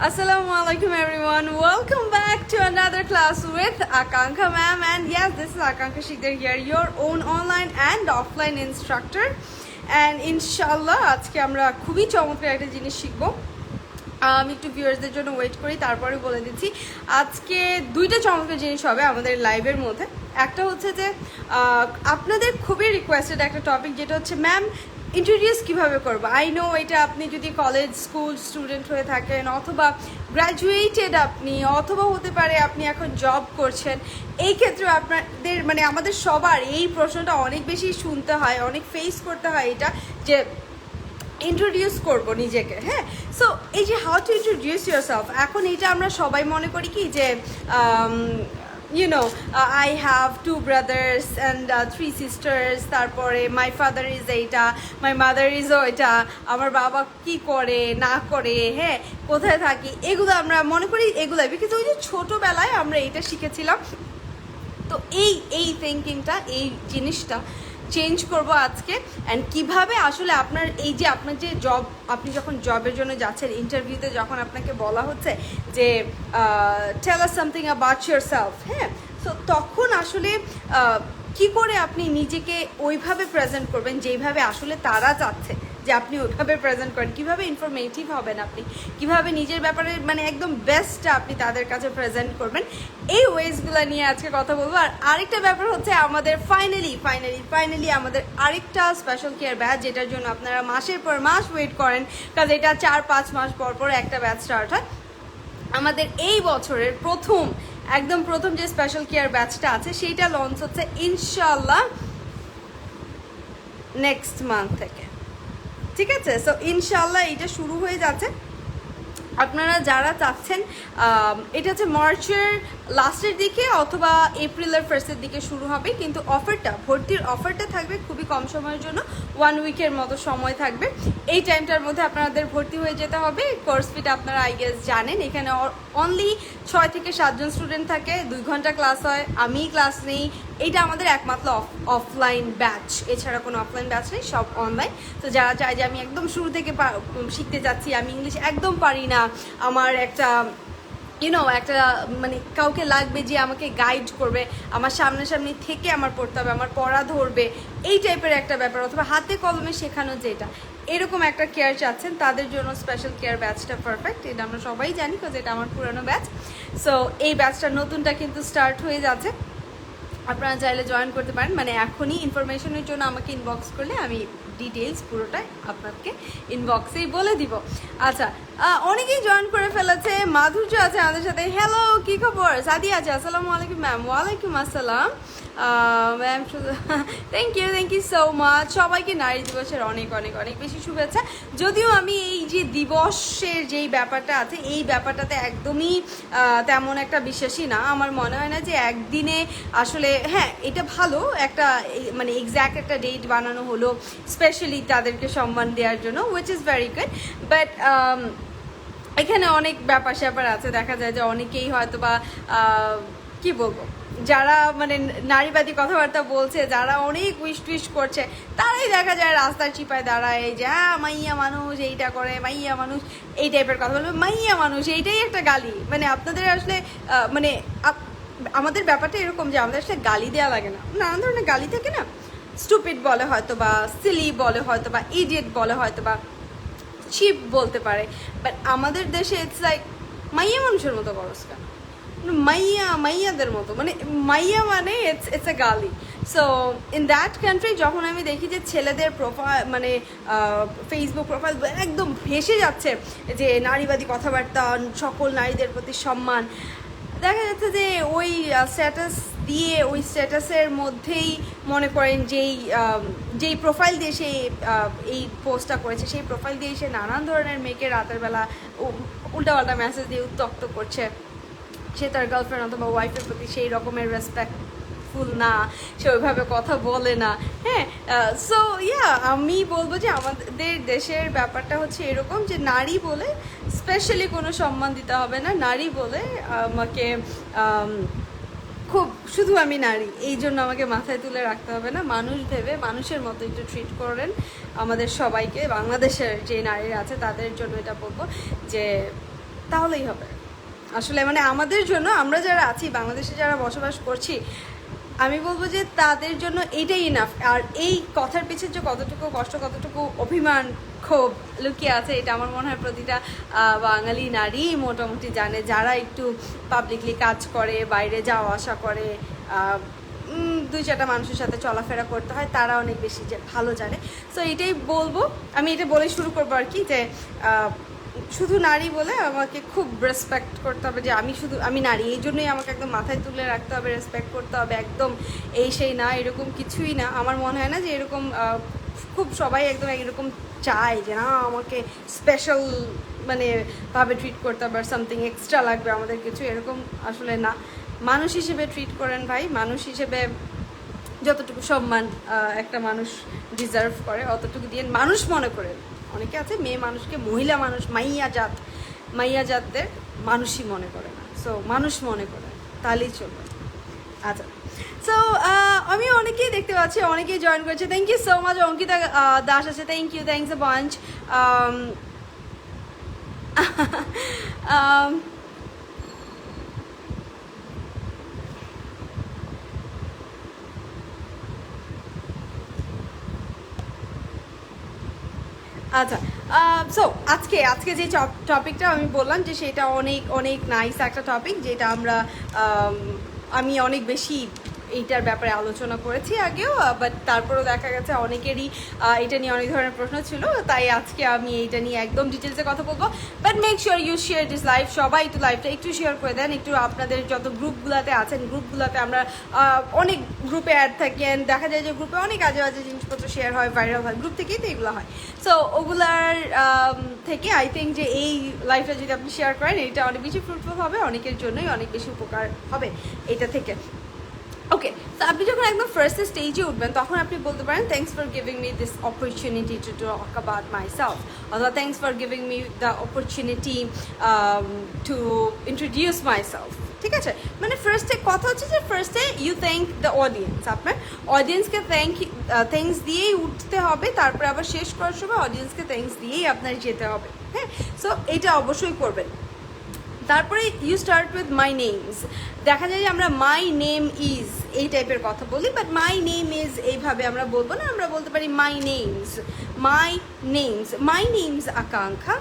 Assalamu alaikum everyone. Welcome back to another class with Akanksha ma'am, and yes, this is Akanksha Shikdar here, your own online and offline instructor. And inshallah আজকে আমরা খুবই চমৎকার একটা জিনিস শিখবো। আমি একটু ভিউয়ার্সদের জন্য ওয়েট করি, তারপরে বলে দিচ্ছি। আজকে দুইটা চমৎকার জিনিস হবে আমাদের লাইভের মধ্যে। একটা হচ্ছে যে আপনাদের খুবই রিকোয়েস্টেড একটা টপিক, যেটা হচ্ছে ম্যাম ইন্ট্রোডিউস কীভাবে করবো। আই নো এটা আপনি যদি কলেজ স্কুল স্টুডেন্ট হয়ে থাকেন, অথবা গ্র্যাজুয়েটেড আপনি, অথবা হতে পারে আপনি এখন জব করছেন, এই ক্ষেত্রে আপনাদের মানে আমাদের সবার এই প্রশ্নটা অনেক বেশি শুনতে হয়, অনেক ফেস করতে হয় এটা, যে ইন্ট্রোডিউস করবো নিজেকে। হ্যাঁ, সো এই যে হাউ টু ইন্ট্রোডিউস ইউরসেলফ, এখন এটা আমরা সবাই মনে করি কি যে I have 2 brothers and 3 sisters, তারপরে my father is এইটা, my mother is ওইটা, আমার বাবা কি করে না করে, হ্যাঁ কোথায় থাকি, এগুলো আমরা মনে করি এগুলাই, বিকজ ওই যে ছোটোবেলায় আমরা এটা শিখেছিলাম। তো এই থিঙ্কিংটা, এই জিনিসটা চেঞ্জ করবো আজকে। অ্যান্ড কীভাবে আসলে আপনার এই যে আপনার যে জব, আপনি যখন জবের জন্য যাচ্ছেন, ইন্টারভিউতে যখন আপনাকে বলা হচ্ছে যে টেল আস সামথিং অ্যাবাউট ইয়োরসেলফ, হ্যাঁ, সো তখন আসলে কি করে আপনি নিজেকে ওইভাবে প্রেজেন্ট করবেন যেইভাবে আসলে তারা চাচ্ছে যে আপনি ওইভাবে প্রেজেন্ট করেন, কীভাবে ইনফরমেটিভ হবেন আপনি, কীভাবে নিজের ব্যাপারে মানে একদম বেস্টটা আপনি তাদের কাছে প্রেজেন্ট করবেন, এই ওয়েজগুলো নিয়ে আজকে কথা বলবো। আর আরেকটা ব্যাপার হচ্ছে আমাদের ফাইনালি আমাদের আরেকটা স্পেশাল কেয়ার ব্যাচ, যেটার জন্য আপনারা মাসের পর মাস ওয়েট করেন, কারণ এটা 4-5 মাস পর একটা ব্যাচ স্টার্ট হয়। আমাদের এই বছরের একদম প্রথম যে স্পেশাল কেয়ার ব্যাচটা আছে, সেইটা লঞ্চ হচ্ছে ইনশাল্লাহ নেক্সট মান্থ থেকে, ঠিক আছে? সো ইনশাল্লাহ এইটা শুরু হয়ে যাচ্ছে। আপনারা যারা চাচ্ছেন, এটা হচ্ছে মার্চের লাস্টের দিকে অথবা এপ্রিলের ফার্স্টের দিকে শুরু হবে, কিন্তু ভর্তির অফারটা থাকবে খুবই কম সময়ের জন্য, 1 উইকের মতো সময় থাকবে। এই টাইমটার মধ্যে আপনাদের ভর্তি হয়ে যেতে হবে। কোর্স ফিট আপনারা আই গেস জানেন, এখানে অনলি 6 থেকে 7 জন স্টুডেন্ট থাকে, 2 ঘন্টা ক্লাস হয়, আমি ক্লাস নেই। এইটা আমাদের একমাত্র অফলাইন ব্যাচ, এছাড়া কোনো অফলাইন ব্যাচ নেই, সব অনলাইন। তো যারা চায় যে আমি একদম শুরু থেকে শিখতে যাচ্ছি, আমি ইংলিশ একদম পারি না, আমার একটা মানে কাউকে লাগবে যে আমাকে গাইড করবে, আমার সামনাসামনি থেকে আমার পড়তে হবে, আমার পড়া ধরবে, এই টাইপের একটা ব্যাপার, অথবা হাতে কলমে শেখানো যেটা, এরকম একটা কেয়ার চাচ্ছেন, তাদের জন্য স্পেশাল কেয়ার ব্যাচটা পারফেক্ট। এটা আমরা সবাই জানি, কারণ এটা আমার পুরানো ব্যাচ। সো এই ব্যাচটা নতুনটা কিন্তু স্টার্ট হয়ে যাচ্ছে, আপনারা চাইলে জয়েন করতে পারেন। মানে এখনই ইনফরমেশনের জন্য আমাকে ইনবক্স করলে আমি ডিটেলস পুরোটাই আপনাকে ইনবক্সেই বলে দিব। আচ্ছা, অনেকেই জয়েন করে ফেলেছে। মাধুর্য আছে আমাদের সাথে, হ্যালো, কি খবর? সাদি আছে, আসসালামু আলাইকুম ম্যাম। ওয়ালাইকুম আসসালাম ma'am, thank you so much. সবাইকে নারী দিবসের অনেক অনেক অনেক বেশি শুভেচ্ছা। যদিও আমি এই যে দিবসের যেই ব্যাপারটা আছে, এই ব্যাপারটাতে একদমই তেমন একটা বিশ্বাসী না। আমার মনে হয় না যে একদিনে আসলে, হ্যাঁ এটা ভালো একটা মানে এক্স্যাক্ট একটা ডেট বানানো হলো স্পেশালি তাদেরকে সম্মান দেওয়ার জন্য, which is very good. But এখানে অনেক ব্যাপার স্যাপার আছে, দেখা যায় যে অনেকেই হয়তো বা কি বলবো, যারা মানে নারীবাদী কথাবার্তা বলছে, যারা অনেক উইশ করছে, তারাই দেখা যায় রাস্তার চিপায় দাঁড়ায় যে মাইয়া মানুষ এইটা করে, মাইয়া মানুষ এই টাইপের কথা বলবে। মাইয়া মানুষ এইটাই একটা গালি। মানে আপনাদের আসলে মানে আমাদের ব্যাপারটা এরকম যে আমাদের আসলে গালি দেওয়া লাগে না, নানান ধরনের গালি থাকে না, স্টুপিড বলে হয়তো বা, সিলি বলে হয়তো বা, ইডিয়েট বলে হয়তো বা, চিপ বলতে পারে। বাট আমাদের দেশে ইটস লাইক মাইয়া মানুষের মতো করস কেন, মাইয়াদের মতো, মানে মাইয়া মানে ইটস এ গালি। সো ইন দ্যাট কান্ট্রি যখন আমি দেখি যে ছেলেদের প্রোফাইল মানে ফেসবুক প্রোফাইল একদম ভেসে যাচ্ছে যে নারীবাদী কথাবার্তা, সকল নারীদের প্রতি সম্মান, দেখা যাচ্ছে যে ওই স্ট্যাটাস দিয়ে, ওই স্ট্যাটাসের মধ্যেই মনে করেন যেই প্রোফাইল দিয়ে সে এই পোস্টটা করেছে, সেই প্রোফাইল দিয়ে সে নানান ধরনের মেয়েকে রাতের বেলা উল্টাপাল্টা মেসেজ দিয়ে উত্তক্ত করছে। সে তার গার্লফ্রেন্ড অথবা ওয়াইফের প্রতি সেই রকমের রেসপেক্টফুল না, সে ওইভাবে কথা বলে না। হ্যাঁ, সো আমি বলবো যে আমাদের দেশের ব্যাপারটা হচ্ছে এরকম যে নারী বলে স্পেশালি কোনো সম্মান দিতে হবে না, নারী বলে আমাকে খুব শুধু আমি নারী এই জন্য আমাকে মাথায় তুলে রাখতে হবে না, মানুষ ভেবে মানুষের মতো একটু ট্রিট করেন আমাদের সবাইকে। বাংলাদেশের যে নারীরা আছে তাদের জন্য এটা বলবো যে তাহলেই হবে আসলে, মানে আমাদের জন্য, আমরা যারা আছি বাংলাদেশে যারা বসবাস করছি, আমি বলবো যে তাদের জন্য এটাই ইনাফ। আর এই কথার পিছনে যে কতটুকু কষ্ট, কতটুকু অভিমান, ক্ষোভ লুকিয়ে আছে, এটা আমার মনে হয় প্রতিটা বাঙালি নারী মোটামুটি জানে, যারা একটু পাবলিকলি কাজ করে, বাইরে যাওয়া আসা করে, দুই চারটা মানুষের সাথে চলাফেরা করতে হয়, তারা অনেক বেশি যে ভালো জানে। সো এটাই বলবো, আমি এটা বলে শুরু করবো আর কি, যে শুধু নারী বলে আমাকে খুব রেসপেক্ট করতে হবে, যে আমি নারী, এই জন্যই আমাকে একদম মাথায় তুলে রাখতে হবে, রেসপেক্ট করতে হবে, একদম এই সেই না, এরকম কিছুই না। আমার মনে হয় না যে এরকম খুব সবাই একদম এরকম চায় যে না আমাকে স্পেশাল মানে ভাবে ট্রিট করতে হবে, আর সামথিং এক্সট্রা লাগবে আমাদের কিছু, এরকম আসলে না। মানুষ হিসেবে ট্রিট করেন ভাই, মানুষ হিসেবে যতটুকু সম্মান একটা মানুষ ডিজার্ভ করে অতটুকু দিয়ে মানুষ মনে করেন। অনেকে আছে মেয়ে মানুষকে মহিলা মানুষ, মাইয়া জাতদের মানুষই মনে করে না, সো মানুষ মনে করে, তাহলেই চলবে। আচ্ছা, সো আমি অনেকেই দেখতে পাচ্ছি, অনেকেই জয়েন করেছে, thank you so much. Ankita Das আছে, thank you, thanks a bunch. আচ্ছা, সো আজকে যে টপিকটা আমি বললাম যে সেটা অনেক অনেক নাইস একটা টপিক, যেটা আমি অনেক বেশি এইটার ব্যাপারে আলোচনা করেছি আগেও, বাট তারপরেও দেখা গেছে অনেকেরই এটা নিয়ে অনেক ধরনের প্রশ্ন ছিল, তাই আজকে আমি এইটা নিয়ে একদম ডিটেলসে কথা বলবো। But make sure you share this live, সবাই একটু লাইভটা একটু শেয়ার করে দেন, একটু আপনাদের যত গ্রুপগুলোতে আছেন, গ্রুপগুলোতে আমরা অনেক গ্রুপে অ্যাড থাকি, অ্যান্ড দেখা যায় যে গ্রুপে অনেক আজে বাজে জিনিসপত্র শেয়ার হয়, ভাইরাল হয়, গ্রুপ থেকেই তো এগুলো হয়। সো ওগুলার থেকে আই থিঙ্ক যে এই লাইভটা যদি আপনি শেয়ার করেন, এটা অনেক বেশি ফ্রুটফুল হবে, অনেকের জন্যই অনেক বেশি উপকার হবে এটা থেকে। ওকে, তো আপনি যখন একদম ফার্স্ট স্টেজে উঠবেন, তখন আপনি বলতে পারেন thanks for giving me this opportunity to talk about myself, অথবা thanks for giving me the opportunity to introduce myself. ঠিক আছে, মানে ফার্স্টে কথা হচ্ছে যে ফার্স্টে ইউ থ্যাংক দ্য অডিয়েন্স, আপনার অডিয়েন্সকে থ্যাংকস দিয়েই উঠতে হবে, তারপরে আবার শেষ করার সময় অডিয়েন্সকে থ্যাংকস দিয়েই আপনার যেতে হবে। হ্যাঁ, সো এটা অবশ্যই করবেন। তারপরে you start with my names. দেখা যায় যে আমরা মাই নেম ইজ এই টাইপের কথা বলি, বাট মাই নেম ইজ এইভাবে আমরা বলবো না, আমরা বলতে পারি মাই নেমস আকাঙ্ক্ষা।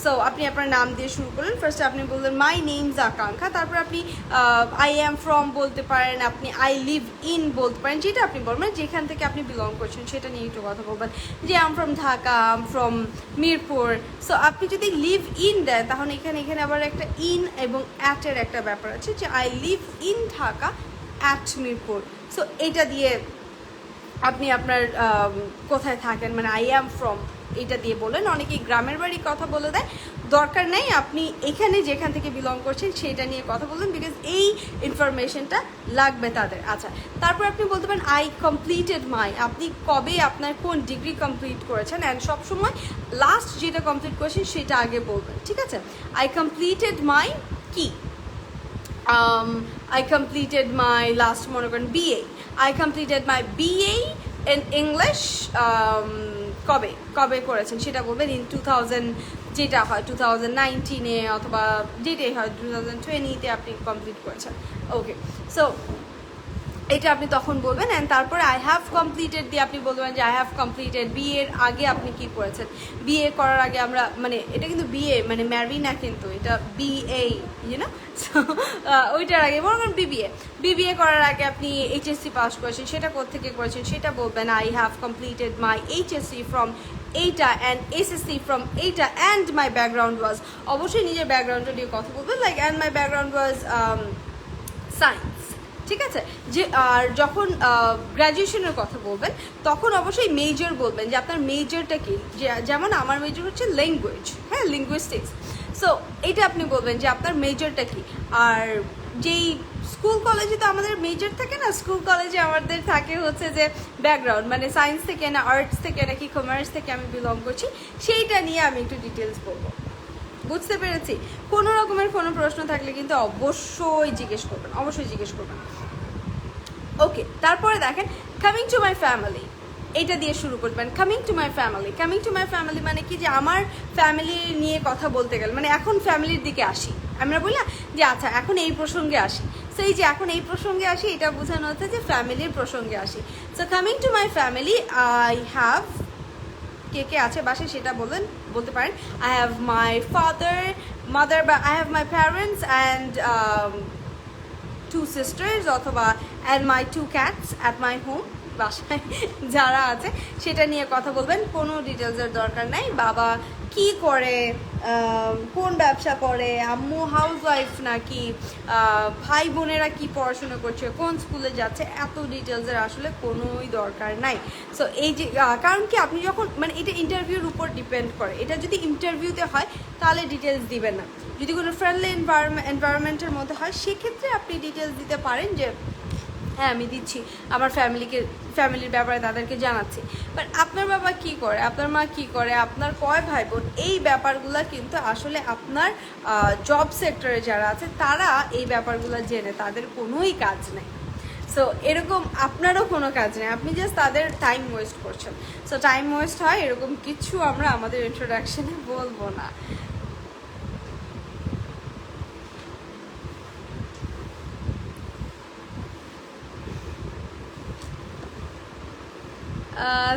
সো আপনি আপনার নাম দিয়ে শুরু করলেন, ফার্স্টে আপনি বললেন মাই নেমস আকাঙ্ক্ষা, তারপর আপনি আই অ্যাম ফ্রম বলতে পারেন, আপনি আই লিভ ইন বলতে পারেন, যেটা আপনি বলবেন যেখান থেকে আপনি বিলং করছেন সেটা নিয়ে একটু কথা বলবেন, যে I'm from Dhaka, I'm from Mirpur. So আপনি যদি লিভ ইন দেন, তাহলে এখানে আবার একটা ইন এবং অ্যাটের একটা ব্যাপার আছে, যে I live in Dhaka at Mirpur. So এটা দিয়ে আপনি আপনার কোথায় থাকেন, মানে আই অ্যাম ফ্রম, এটা দিয়ে বলেন। অনেকেই গ্রামের বাড়ি কথা বলে দেয়, দরকার নেই, আপনি এখানে যেখান থেকে বিলং করছেন সেটা নিয়ে কথা বলবেন, বিকজ এই ইনফরমেশনটা লাগবে তাদের। আচ্ছা, তারপর আপনি বলতে পারেন আই কমপ্লিটেড মাই, আপনি কবে আপনার কোন ডিগ্রি কমপ্লিট করেছেন, অ্যান্ড সবসময় লাস্ট যেটা কমপ্লিট করেছেন সেটা আগে বলবেন। ঠিক আছে, আই কমপ্লিটেড মাই কি, I completed my last মনে করেন BA, I completed my BA in English, কবে করেছেন সেটা বলবেন, ইন 2000, যেটা হয় 2019-এ, অথবা যেটাই হয় 2020-তে আপনি কমপ্লিট করেছেন। ওকে, সো এটা আপনি তখন বলবেন। অ্যান্ড তারপরে আই হ্যাভ কমপ্লিটেড দিয়ে আপনি বলবেন যে আই হ্যাভ কমপ্লিটেড। বিয়ের আগে আপনি কি করেছেন, বিয়ে করার আগে আমরা, মানে এটা কিন্তু বিয়ে মানে ম্যারি না, কিন্তু এটা BA, ইউনো। সো ওইটার আগে মনে করেন বিবিএ করার আগে আপনি HSC পাস করেছেন, সেটা কোত্থেকে করেছেন সেটা বলবেন, I have completed my HSC from এইটা অ্যান্ড SSC ফ্রম এইটা অ্যান্ড মাই ব্যাকগ্রাউন্ড ওয়াজ, অবশ্যই নিজের ব্যাকগ্রাউন্ডটা নিয়ে কথা বলবেন, like and my background was science. ঠিক আছে, যে আর যখন গ্র্যাজুয়েশনের কথা বলবেন তখন অবশ্যই মেজর বলবেন, যে আপনার মেজরটা কি, যেমন আমার মেজর হচ্ছে ল্যাঙ্গুয়েজ, হ্যাঁ, লিঙ্গুইস্টিক্স। সো এটা আপনি বলবেন যে আপনার মেজরটা কি। আর যেই স্কুল কলেজে তো আমাদের মেজর থাকে না, স্কুল কলেজে আমাদের থাকে হচ্ছে যে ব্যাকগ্রাউন্ড, মানে সায়েন্স থেকে না আর্টস থেকে নাকি কমার্স থেকে আমি বিলং করছি, সেইটা নিয়ে আমি একটু ডিটেলস বলবো। বুঝতে পেরেছি? কোনো রকমের কোনো প্রশ্ন থাকলে কিন্তু অবশ্যই জিজ্ঞেস করবেন। ওকে, তারপরে দেখেন কামিং টু মাই ফ্যামিলি, এইটা দিয়ে শুরু করবেন। কামিং টু মাই ফ্যামিলি মানে কি, যে আমার ফ্যামিলি নিয়ে কথা বলতে গেলে মানে এখন ফ্যামিলির দিকে আসি, আমরা বলি না যে আচ্ছা এখন এই প্রসঙ্গে আসি, সো এই যে এখন এই প্রসঙ্গে আসি এটা বোঝানো হচ্ছে যে ফ্যামিলির প্রসঙ্গে আসি। So coming to my family, I have, কে কে আছে বাসায় সেটা বলতে পারেন। আই হ্যাভ মাই মাদার, বা I have my parents and 2 sisters অথবা and my 2 cats at my home. বাসায় যারা আছে সেটা নিয়ে কথা বলবেন, কোনো ডিটেলসের দরকার নাই। বাবা কি করে, কোন ব্যবসা করে, আম্মু হাউসওয়াইফ নাকি, ভাই বোনেরা কি পড়াশোনা করছে, কোন স্কুলে যাচ্ছে, এত ডিটেলসের আসলে কোনোই দরকার নাই। সো এই যে কারণ কি আপনি যখন মানে এটা ইন্টারভিউর উপর ডিপেন্ড করে, এটা যদি ইন্টারভিউতে হয় তাহলে ডিটেলস দিবেন না, যদি কোনো ফ্রেন্ডলি এনভায়রনমেন্টের মধ্যে হয় সেক্ষেত্রে আপনি ডিটেলস দিতে পারেন যে হ্যাঁ আমি দিচ্ছি, আমার ফ্যামিলির ব্যাপারে তাদেরকে জানাচ্ছি। বাট আপনার বাবা কি করে, আপনার মা কি করে, আপনার কয় ভাই বোন, এই ব্যাপারগুলো কিন্তু আসলে আপনার জব সেক্টরে যারা আছে তারা এই ব্যাপারগুলো জেনে তাদের কোনোই কাজ নেই। সো এরকম আপনারও কোনো কাজ নেই, আপনি জাস্ট তাদের টাইম ওয়েস্ট করছেন। সো টাইম ওয়েস্ট হয় এরকম কিছু আমরা আমাদের ইন্ট্রোডাকশনে বলবো না।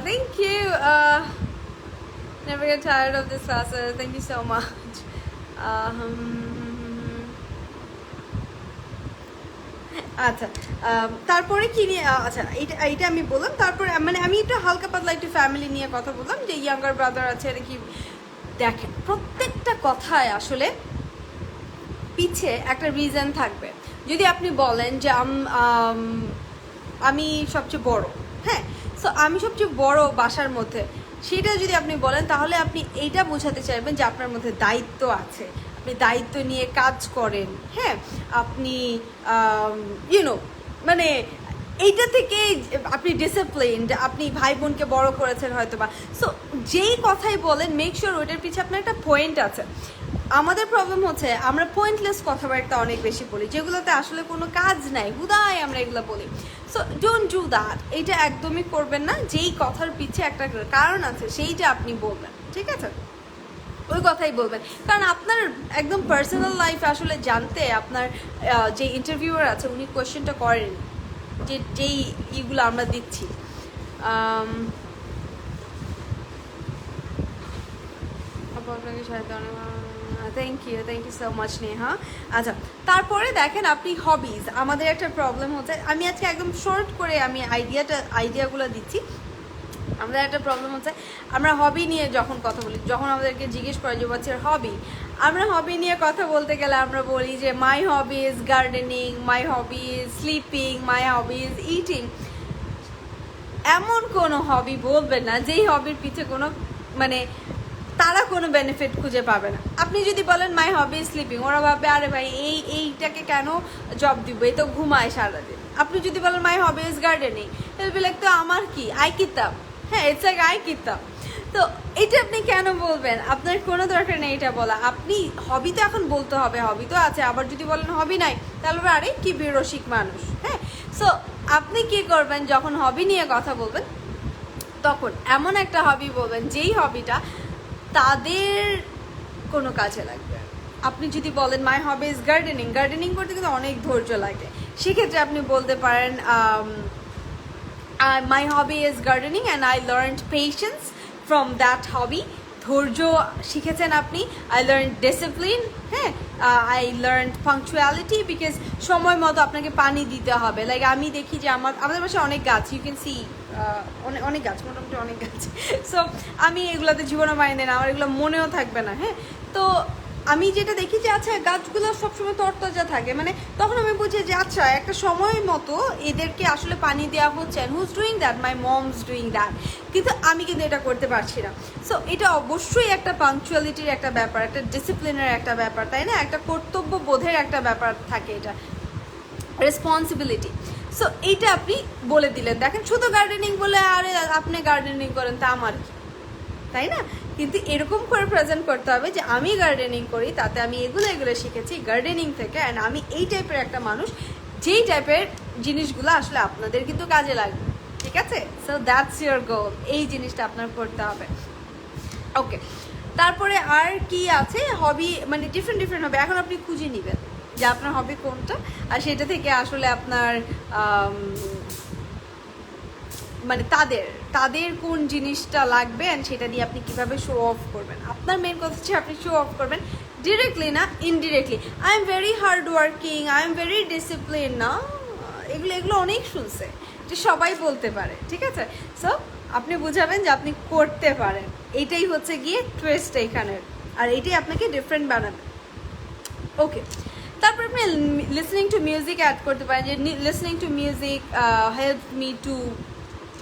Thank you. Never get tired of this class. Thank you so much. আচ্ছা তারপরে কি নিয়ে, আচ্ছা এইটা আমি বললাম। তারপরে মানে আমি একটু হালকা পাতলা একটু ফ্যামিলি নিয়ে কথা বললাম, যে ইয়াঙ্গার ব্রাদার আছে কি। দেখেন প্রত্যেকটা কথায় আসলে পিছে একটা রিজন থাকবে। যদি আপনি বলেন যে আমি সবচেয়ে বড়, হ্যাঁ, সো আমি সবচেয়ে বড় বাসার মধ্যে, সেটা যদি আপনি বলেন তাহলে আপনি এইটা বোঝাতে চাইবেন যে আপনার মধ্যে দায়িত্ব আছে, আপনি দায়িত্ব নিয়ে কাজ করেন, হ্যাঁ, আপনি মানে এইটা থেকে আপনি ডিসিপ্লিনড, আপনি ভাই বোনকে বড় করেছেন হয়তো বা। সো যেই কথাই বলেন মেক শিওর ওইটার পিছিয়ে আপনার একটা পয়েন্ট আছে। আমাদের প্রবলেম হচ্ছে আমরা পয়েন্টলেস কথাবার্তা অনেক বেশি বলি, যেগুলোতে আসলে কোনো কাজ নাই, হুদায় আমরা এগুলো বলি। সো ডোন্ট ডু দ্যাট, এইটা একদমই করবেন না। যেই কথার পিছে একটা কারণ আছে সেইটা আপনি বলবেন, ঠিক আছে, ওই কথাই বলবেন। কারণ আপনার একদম পার্সোনাল লাইফ আসলে জানতে আপনার যে ইন্টারভিউয়ার আছে উনি কোয়েশ্চেনটা করেন, যেই ইগুলো আমরা দিচ্ছি। আপনাকে সাথে অনেক thank you so much Neha. আচ্ছা তারপরে দেখেন আপনি হবিজ, আমাদের একটা প্রবলেম হচ্ছে, আমি আজকে একদম শর্ট করে আমি আইডিয়াগুলো দিচ্ছি। আমাদের একটা প্রবলেম হচ্ছে আমরা হবি নিয়ে যখন কথা বলি, যখন আমাদেরকে জিজ্ঞেস করে যে হচ্ছে হবি, আমরা হবি নিয়ে কথা বলতে গেলে আমরা বলি যে my hobby is gardening, my hobby is sleeping, my hobby is eating. এমন কোনো হবি বলবেন না যেই হবির পিছে কোনো মানে তারা কোনো বেনিফিট খুঁজে পাবে না। আপনি যদি বলেন মাই হবি ইজ স্লিপিং, ওরা ভাববে আরে ভাই এইটাকে কেন জব দিব, এই তো ঘুমায় সারাদিন। আপনি যদি বলেন মাই হবি ইজ গার্ডেনিং, বলবে লাইক তো আমার কি আই কিতাব, হ্যাঁ ইটস লাইক আই কিতাব। তো এটা আপনি কেন বলবেন, আপনার কোনো দরকার নেই এটা বলা। আপনি হবি তো এখন বলতে হবে, হবি তো আছে। আবার যদি বলেন হবি নাই তাহলে আরে কি বিরসিক মানুষ, হ্যাঁ। সো আপনি কি করবেন, যখন হবি নিয়ে কথা বলবেন তখন এমন একটা হবি বলবেন যেই হবিটা তাদের কোনো কাজে লাগবে। আপনি যদি বলেন my hobby is gardening, gardening করতে কিন্তু অনেক ধৈর্য লাগে, সেক্ষেত্রে আপনি বলতে পারেন my hobby is gardening and I learned patience from that hobby. ধৈর্য শিখেছেন আপনি। আই লার্ন ডিসিপ্লিন, হ্যাঁ, আই লার্ন পাংচুয়ালিটি, বিকজ সময় মতো আপনাকে পানি দিতে হবে। লাইক আমি দেখি যে আমাদের বাসায় অনেক গাছ, ইউ ক্যান সি অনেক গাছ, মোটামুটি অনেক গাছ। সো আমি এগুলোতে জীবনে পানি দেয় না, আমার এগুলো মনেও থাকবে না, হ্যাঁ। তো আমি যেটা দেখি যে আচ্ছা গাছগুলো সবসময় তরতাজা থাকে, মানে তখন আমি বুঝি যে আচ্ছা একটা সময় মতো এদেরকে আসলে পানি দেওয়া হচ্ছে। And who's doing that, my mom's doing that. কিন্তু আমি কিন্তু এটা করতে পারছি না। সো এটা অবশ্যই একটা পাংচুয়ালিটির একটা ব্যাপার, একটা ডিসিপ্লিনের একটা ব্যাপার, তাই না, একটা কর্তব্য বোধের একটা ব্যাপার থাকে, এটা রেসপন্সিবিলিটি। সো এইটা আপনি বলে দিলেন। দেখেন শুধু গার্ডেনিং বলে আরে আপনি গার্ডেনিং করেন তা আমার কি, তাই না, কিন্তু এরকম করে প্রেজেন্ট করতে হবে যে আমি গার্ডেনিং করি, তাতে আমি এগুলো শিখেছি গার্ডেনিং থেকে, অ্যান্ড আমি এই টাইপের একটা মানুষ যেই টাইপের জিনিসগুলো আসলে আপনাদের কিন্তু কাজে লাগবে, ঠিক আছে? সো দ্যাটস ইয়োর গোল, এই জিনিসটা আপনার করতে হবে। ওকে, তারপরে আর কি আছে হবি, মানে ডিফারেন্ট হবে। এখন আপনি খুঁজে নেবেন যে আপনার হবি কোনটা, আর সেটা থেকে আসলে আপনার মানে তাদের কোন জিনিসটা লাগবে অ্যান্ড সেটা দিয়ে আপনি কিভাবে শো অফ করবেন। আপনার মেন কথা হচ্ছে আপনি শো অফ করবেন ডিরেক্টলি না indirectly. I am very hard working, I am very discipline, না এগুলো অনেক শুনছে, যে সবাই বলতে পারে, ঠিক আছে? সো আপনি বুঝাবেন যে আপনি করতে পারেন, এইটাই হচ্ছে গিয়ে টুইস্ট এখানের, আর এইটাই আপনাকে ডিফারেন্ট বানাবে। ওকে, তারপর আপনি লিসনিং টু মিউজিক অ্যাড করতে পারেন, যে listening to music help me two,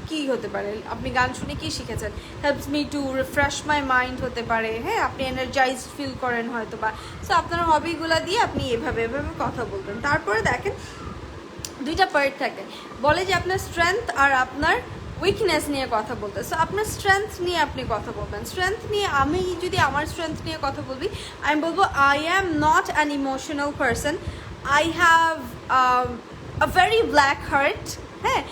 কি হতে পারে, আপনি গান শুনে কি শিখেছেন, helps me two refresh my mind হতে পারে, হ্যাঁ আপনি এনার্জাইজড ফিল করেন হয়তো বা। সো আপনার হবিগুলো দিয়ে আপনি এভাবে কথা বলবেন। তারপরে দেখেন দুইটা পার্ট থাকে, বলে যে আপনার স্ট্রেংথ আর আপনার উইকনেস নিয়ে কথা বলতে। সো আপনার স্ট্রেংথ নিয়ে আপনি কথা বলবেন। স্ট্রেংথ নিয়ে আমি যদি আমার স্ট্রেংথ নিয়ে কথা বলবি, আমি বলবো I am not an emotional person, I have a very black heart. হ্যাঁ,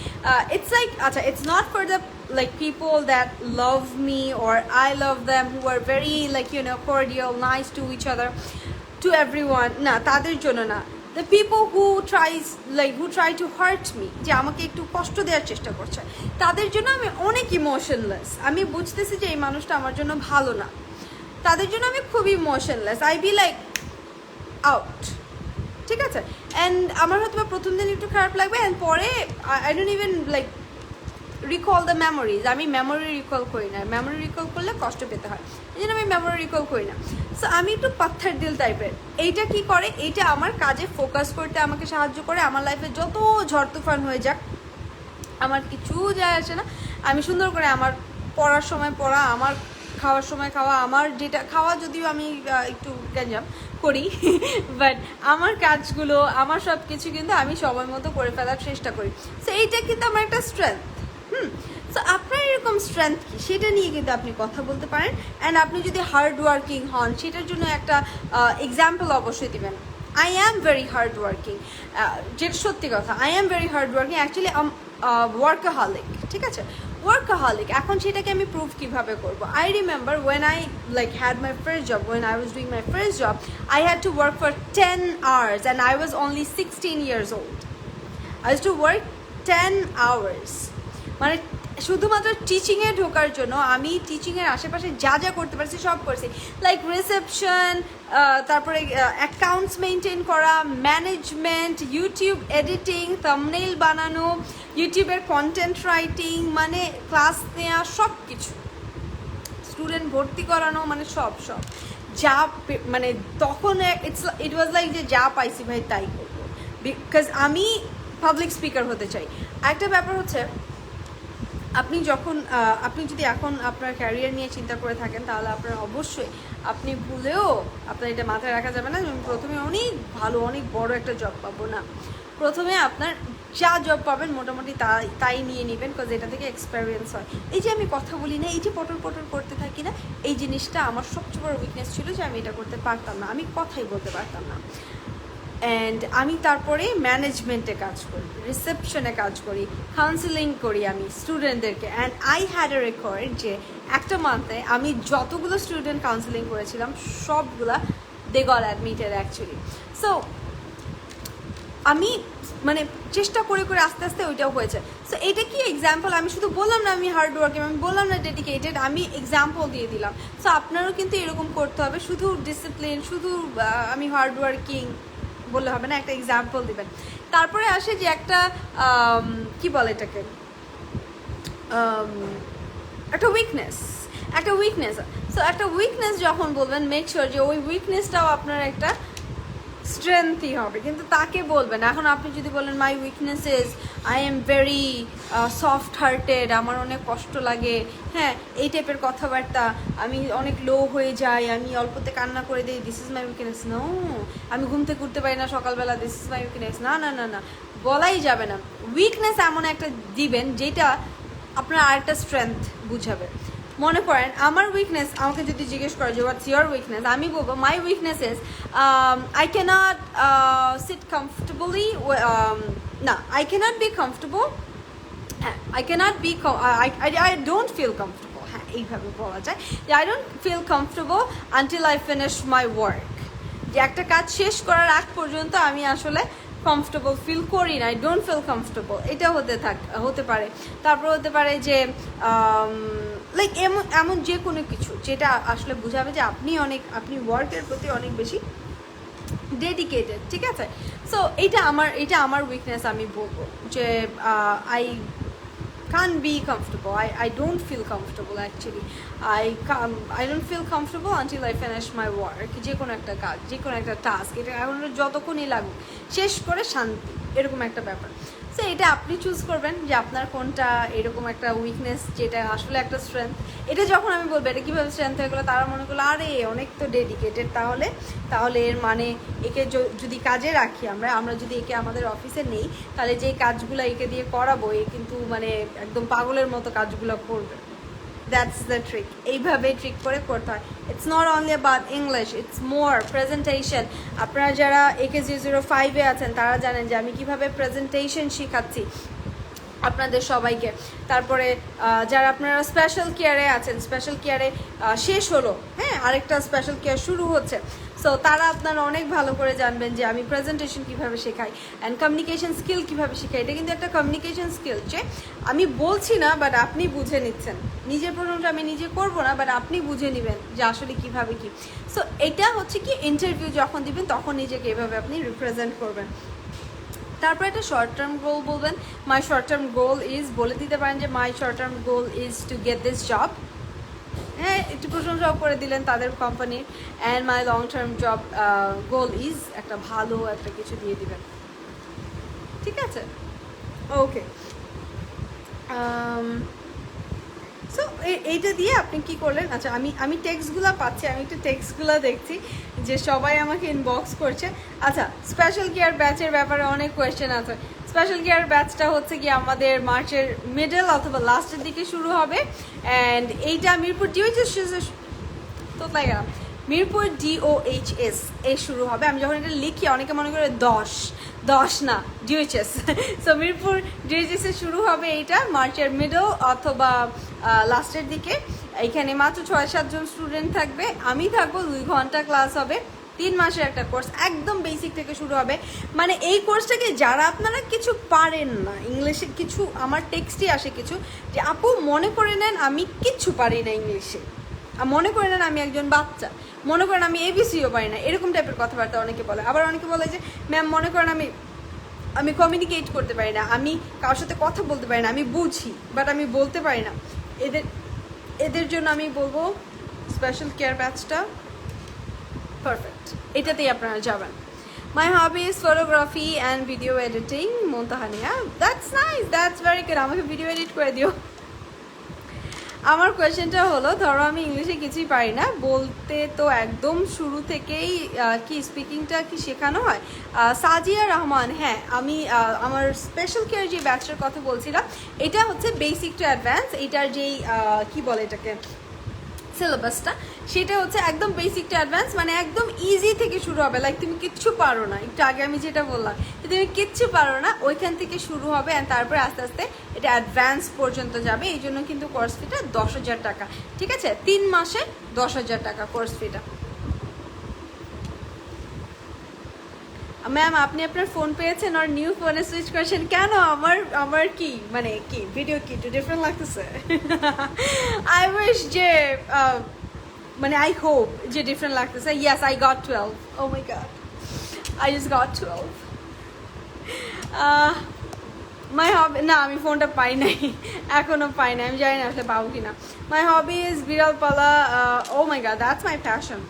ইটস লাইক, আচ্ছা, it's not for the like people that love me or I love them, who are very like cordial, nice to each other, to everyone, না তাদের জন্য না। The people who try to hurt me, যে আমাকে একটু কষ্ট দেওয়ার চেষ্টা করছে, তাদের জন্য আমি অনেক ইমোশনলেস। আমি বুঝতেছি যে এই মানুষটা আমার জন্য ভালো না, তাদের জন্য আমি খুব emotionless, I be like out, ঠিক আছে? অ্যান্ড আমার হয়তো প্রথম দিন একটু খারাপ লাগবে, অ্যান্ড পরে I don't even like recall the memories. আমি মেমোরি রিকল করি না, মেমোরি রিকল করলে কষ্ট পেতে হয়, এই জন্য আমি মেমোরি রিকল করি না। সো আমি একটু পাথর দিল টাইপের। এইটা কি করে, এইটা আমার কাজে ফোকাস করতে আমাকে সাহায্য করে। আমার লাইফে যত ঝড় তুফান হয়ে যাক আমার কিছু যায় আসে না, আমি সুন্দর করে আমার পড়ার সময় পড়া, আমার খাওয়ার সময় খাওয়া, আমার যেটা খাওয়া যদিও আমি একটু গ্যাঞ্জাম করি, বাট আমার কাজগুলো, আমার সব কিছু কিন্তু আমি সময় মতো করে ফেলার চেষ্টা করি। সো এইটা কিন্তু আমার একটা স্ট্রেংথ। সো আপনার এরকম স্ট্রেংথ কি, সেটা নিয়ে কিন্তু আপনি কথা বলতে পারেন। অ্যান্ড আপনি যদি হার্ড ওয়ার্কিং হন, সেটার জন্য একটা এক্সাম্পল অবশ্যই দিবেন। I am very hard working, যেটা সত্যি কথা, I am very hard working, actually workaholic, ঠিক আছে? ওয়ার্কাহলিক। এখন সেটাকে আমি প্রুভ কীভাবে করবো? I remember when I had my first job, when I was doing my first job, I had to work for 10 hours and I was only 16 years old. I used to work 10 hours, মানে শুধুমাত্র টিচিংয়ে ঢোকার জন্য আমি টিচিংয়ের আশেপাশে যা যা করতে পারছি সব করছি, লাইক রিসেপশন, তারপরে অ্যাকাউন্টস মেনটেন করা, ম্যানেজমেন্ট, ইউটিউব এডিটিং, থাম্বনেইল বানানো, ইউটিউবের কন্টেন্ট রাইটিং, মানে ক্লাস নেওয়া, সব কিছু, স্টুডেন্ট ভর্তি করানো, মানে সব যা, মানে তখন ইট ওয়াজ লাইক যে যা পাইছি ভাই তাই করবো, বিকজ আমি পাবলিক স্পিকার হতে চাই। একটা ব্যাপার হচ্ছে, আপনি যদি এখন আপনার ক্যারিয়ার নিয়ে চিন্তা করে থাকেন, তাহলে আপনার অবশ্যই, আপনি ভুলেও আপনার এটা মাথায় রাখা যাবে না যে আমি প্রথমে অনেক ভালো, অনেক বড় একটা জব পাবো না। প্রথমে আপনার যা জব পাবেন মোটামুটি তাই নিয়ে নেবেন, বিকজ এটা থেকে এক্সপেরিয়েন্স হয়। এই যে আমি কথা বলি না, এই যে পটর করতে থাকি না, এই জিনিসটা আমার সবচেয়ে বড় উইকনেস ছিল, যে আমি এটা করতে পারতাম না, আমি কথাই বলতে পারতাম না। অ্যান্ড আমি তারপরে ম্যানেজমেন্টে কাজ করি, রিসেপশনে কাজ করি, কাউন্সিলিং করি আমি স্টুডেন্টদেরকে। And I had a record যে একটা মান্থে আমি যতগুলো স্টুডেন্ট কাউন্সিলিং করেছিলাম সবগুলা they got admitted actually. So আমি মানে চেষ্টা করে আস্তে আস্তে ওইটাও হয়েছে। সো এটা কি এক্সাম্পল, আমি শুধু বললাম না আমি হার্ড ওয়ার্কিং, আমি বললাম না ডেডিকেটেড, আমি এক্সাম্পল দিয়ে দিলাম। সো আপনারও কিন্তু এরকম করতে হবে, শুধু ডিসিপ্লিন, শুধু আমি হার্ড ওয়ার্কিং বললে হবে না, একটা এক্সাম্পল দিবেন। তারপরে আসে যে একটা কি বলে এটাকে, একটা উইকনেস। সো একটা উইকনেস যখন বলবেন, মেক শিওর যে ওই উইকনেসটাও আপনার একটা স্ট্রেংথই হবে, কিন্তু তাকে বলবেন। এখন আপনি যদি বলেন মাই weakness is I am very soft hearted, আমার অনেক কষ্ট লাগে, হ্যাঁ এই টাইপের কথাবার্তা, আমি অনেক লো হয়ে যাই, আমি অল্পতে কান্না করে দিই, this is my weakness. No, আমি ঘুম থেকে উঠতে পারি না সকালবেলা, দিস ইজ মাই উইকনেস। না, বলাই যাবে না। উইকনেস এমন একটা দিবেন যেটা আপনার আরেকটা স্ট্রেংথ বুঝাবে। মনে করেন আমার উইকনেস, আমাকে যদি জিজ্ঞেস করে যে হোয়াটস ইয়োর উইকনেস, আমি বলবো my weakness is I cannot sit comfortably, না, আই ক্যানট বি কমফর্টেবল হ্যাঁ, I cannot be I don't feel comfortable, হ্যাঁ এইভাবে বলা যায় যে I don't feel comfortable until I finish my work, যে একটা কাজ শেষ করার আগ পর্যন্ত আমি আসলে কমফর্টেবল ফিল করি না, আই ডোন্ট ফিল কমফর্টেবল, এটা হতে পারে। তারপর হতে পারে যে লাইক এমন যে কোনো কিছু যেটা আসলে বোঝাবে যে আপনি ওয়ার্কের প্রতি অনেক বেশি ডেডিকেটেড, ঠিক আছে? সো এটা আমার উইকনেস, আমি বলবো যে I can't be comfortable. I don't feel comfortable actually. I don't feel comfortable until I finish my work. যে কোনো একটা কাজ, যে কোনো একটা টাস্ক, এটা এখন যতক্ষণই লাগুক শেষ করে শান্তি, এরকম একটা ব্যাপার। সো এটা আপনি চুজ করবেন যে আপনার কোনটা এরকম একটা উইকনেস যেটা আসলে একটা স্ট্রেংথ। এটা যখন আমি বলবো এটা কীভাবে স্ট্রেংথ হয়ে গেলো, তারা মনে করলো আরে অনেক তো ডেডিকেটেড, তাহলে এর মানে একে যদি কাজে রাখি আমরা যদি একে আমাদের অফিসে নেই, তাহলে যেই কাজগুলো একে দিয়ে করাবো এ কিন্তু মানে একদম পাগলের মতো কাজগুলো করবে। দ্যাটস দ্য ট্রিক, এইভাবে ট্রিক করে করতে হয়। It's not only about English, it's more presentation. আপনারা যারা AK005-এ আছেন তারা জানেন যে আমি কিভাবে প্রেজেন্টেশন শেখাচ্ছি আপনাদের সবাইকে। তারপরে যারা আপনারা স্পেশাল কেয়ারে আছেন, স্পেশাল কেয়ারে শেষ হলো, হ্যাঁ আরেকটা স্পেশাল কেয়ার শুরু হচ্ছে, সো তারা আপনারা অনেক ভালো করে জানবেন যে আমি প্রেজেন্টেশন কীভাবে শেখাই অ্যান্ড কমিউনিকেশন স্কিল কীভাবে শেখাই। এটা কিন্তু একটা কমিউনিকেশন স্কিল যে আমি বলছি না বাট আপনি বুঝে নিচ্ছেন, নিজের প্রশ্নটা আমি নিজে করবো না বাট আপনি বুঝে নেবেন যে আসলে কীভাবে কী। সো এটা হচ্ছে কি ইন্টারভিউ যখন দিবেন তখন নিজেকে এভাবে আপনি রিপ্রেজেন্ট করবেন। তারপর একটা শর্ট টার্ম গোল বলবেন, মাই শর্ট টার্ম গোল ইজ, বলে দিতে পারেন যে মাই short term goal is to get this job, হ্যাঁ একটু প্রশংসাও করে দিলেন তাদের কোম্পানির। And my long term job goal is, একটা ভালো একটা কিছু দিয়ে দিবেন, ঠিক আছে? ওকে, সো এইটা দিয়ে আপনি কি করলেন? আচ্ছা আমি টেক্সটগুলো পাচ্ছি, আমি একটু টেক্সটগুলো দেখছি যে সবাই আমাকে ইনবক্স করছে। আচ্ছা, স্পেশাল কেয়ার ব্যাচের ব্যাপারে অনেক কোয়েশ্চেন আছে। স্পেশাল কেয়ার ব্যাচটা হচ্ছে কি আমাদের মার্চের মিডল অথবা লাস্টের দিকে শুরু হবে। অ্যান্ড এইটা মিরপুর মিরপুর DOHS এ শুরু হবে। আমি যখন এটা লিখি অনেকে মনে করে 10 না DOHS, সো মিরপুর DOHS এ শুরু হবে এইটা মার্চের মিডল অথবা লাস্টের দিকে। এইখানে মাত্র 6-7 জন স্টুডেন্ট থাকবে, আমি থাকবো, 2 ঘন্টা ক্লাস হবে, 3 মাসের একটা কোর্স, একদম বেসিক থেকে শুরু হবে। মানে এই কোর্সটাকে যারা আপনারা কিছু পারেন না, ইংলিশে কিছু আমার টেক্সটই আসে কিছু, যে আপু মনে করে নেন আমি কিচ্ছু পারি না ইংলিশে, মনে করে নেন আমি একজন বাচ্চা, মনে করেন আমি ABCও পারি না, এরকম টাইপের কথাবার্তা অনেকে বলে। আবার অনেকে বলে যে ম্যাম মনে করেন আমি কমিউনিকেট করতে পারি না, আমি কারোর সাথে কথা বলতে পারি না, আমি বুঝি বাট আমি বলতে পারি না। এদের জন্য আমি বলবো স্পেশাল কেয়ার ব্যাচটা পারফেক্ট, এটাতেই আপনারা যাবেন। My hobby is photography and video editing, Montahania. That's nice, that's very good, আমাকে ভিডিও এডিট করে দিও। আমার কোয়েশ্চেনটা হলো, ধরো আমি ইংলিশে কিছুই পারি না, বলতে তো একদম শুরু থেকেই কি স্পিকিংটা কি শেখানো হয়? সাজিয়া রহমান, হ্যাঁ আমি আমার স্পেশাল কেয়ার যে ব্যাচটার কথা বলছিলাম এটা হচ্ছে বেসিক টু অ্যাডভান্স। এটার যেই কি বলে এটাকে সিলেবাসটা, সেটা হচ্ছে একদম বেসিক টু অ্যাডভান্স, মানে একদম ইজি থেকে শুরু হবে। লাইক তুমি কিচ্ছু পারো না, একটু আগে আমি যেটা বললাম তুমি কিচ্ছু পারো না, ওইখান থেকে শুরু হবে অ্যান্ড তারপরে আস্তে আস্তে এটা অ্যাডভান্স পর্যন্ত যাবে। এই জন্য কিন্তু কোর্স ফিটা 10,000 টাকা, ঠিক আছে? 3 মাসে 10,000 টাকা কোর্স ফিটা। ম্যাম আপনি আপনার ফোন পেয়েছেন আর নিউ ফোনে সুইচ করেছেন কেন? আমার কি মানে কি ভিডিও কি একটু ডিফারেন্ট লাগতেছে? আই উইশ যে মানে আই হোপ যে ডিফারেন্ট লাগতেছে। Yes I got 12, oh my god I just got 12। My hobby, না আমি ফোনটা পাই নাই, এখনো পাই নাই, আমি জানি না আসলে পাবো কিনা। মাই হবি ইজ বিড়াল পালা, oh my god that's my passion.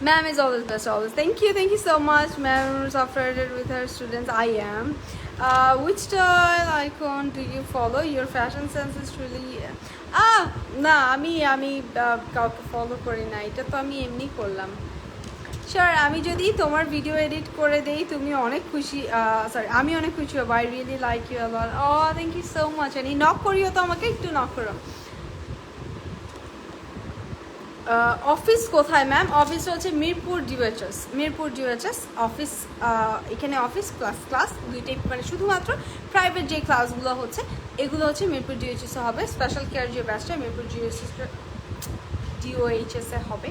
Ma'am is always best, always. Thank you so much. Ma'am is affiliated with her students. I am. Which style icon do you follow? Your fashion sense is really... না আমি কাউকে follow করি না, এটা তো আমি এমনি করলাম। স্যার আমি যদি তোমার ভিডিও এডিট করে দেই তুমি অনেক খুশি, সরি আমি অনেক খুশি হব। I really like you a lot. Thank you so much. Knock করিও তো আমাকে, একটু নক করো। অফিস কোথায় ম্যাম? অফিস হচ্ছে মিরপুর ডিউএচএস, মিরপুর ডিউএচএস অফিস। এখানে অফিস ক্লাস দুইটাই, মানে শুধুমাত্র প্রাইভেট যে ক্লাসগুলো হচ্ছে এগুলো হচ্ছে মিরপুর ডিউএচএসে হবে। স্পেশাল কেয়ার যে ব্যাচটা মিরপুর ডিওএইচএসে হবে।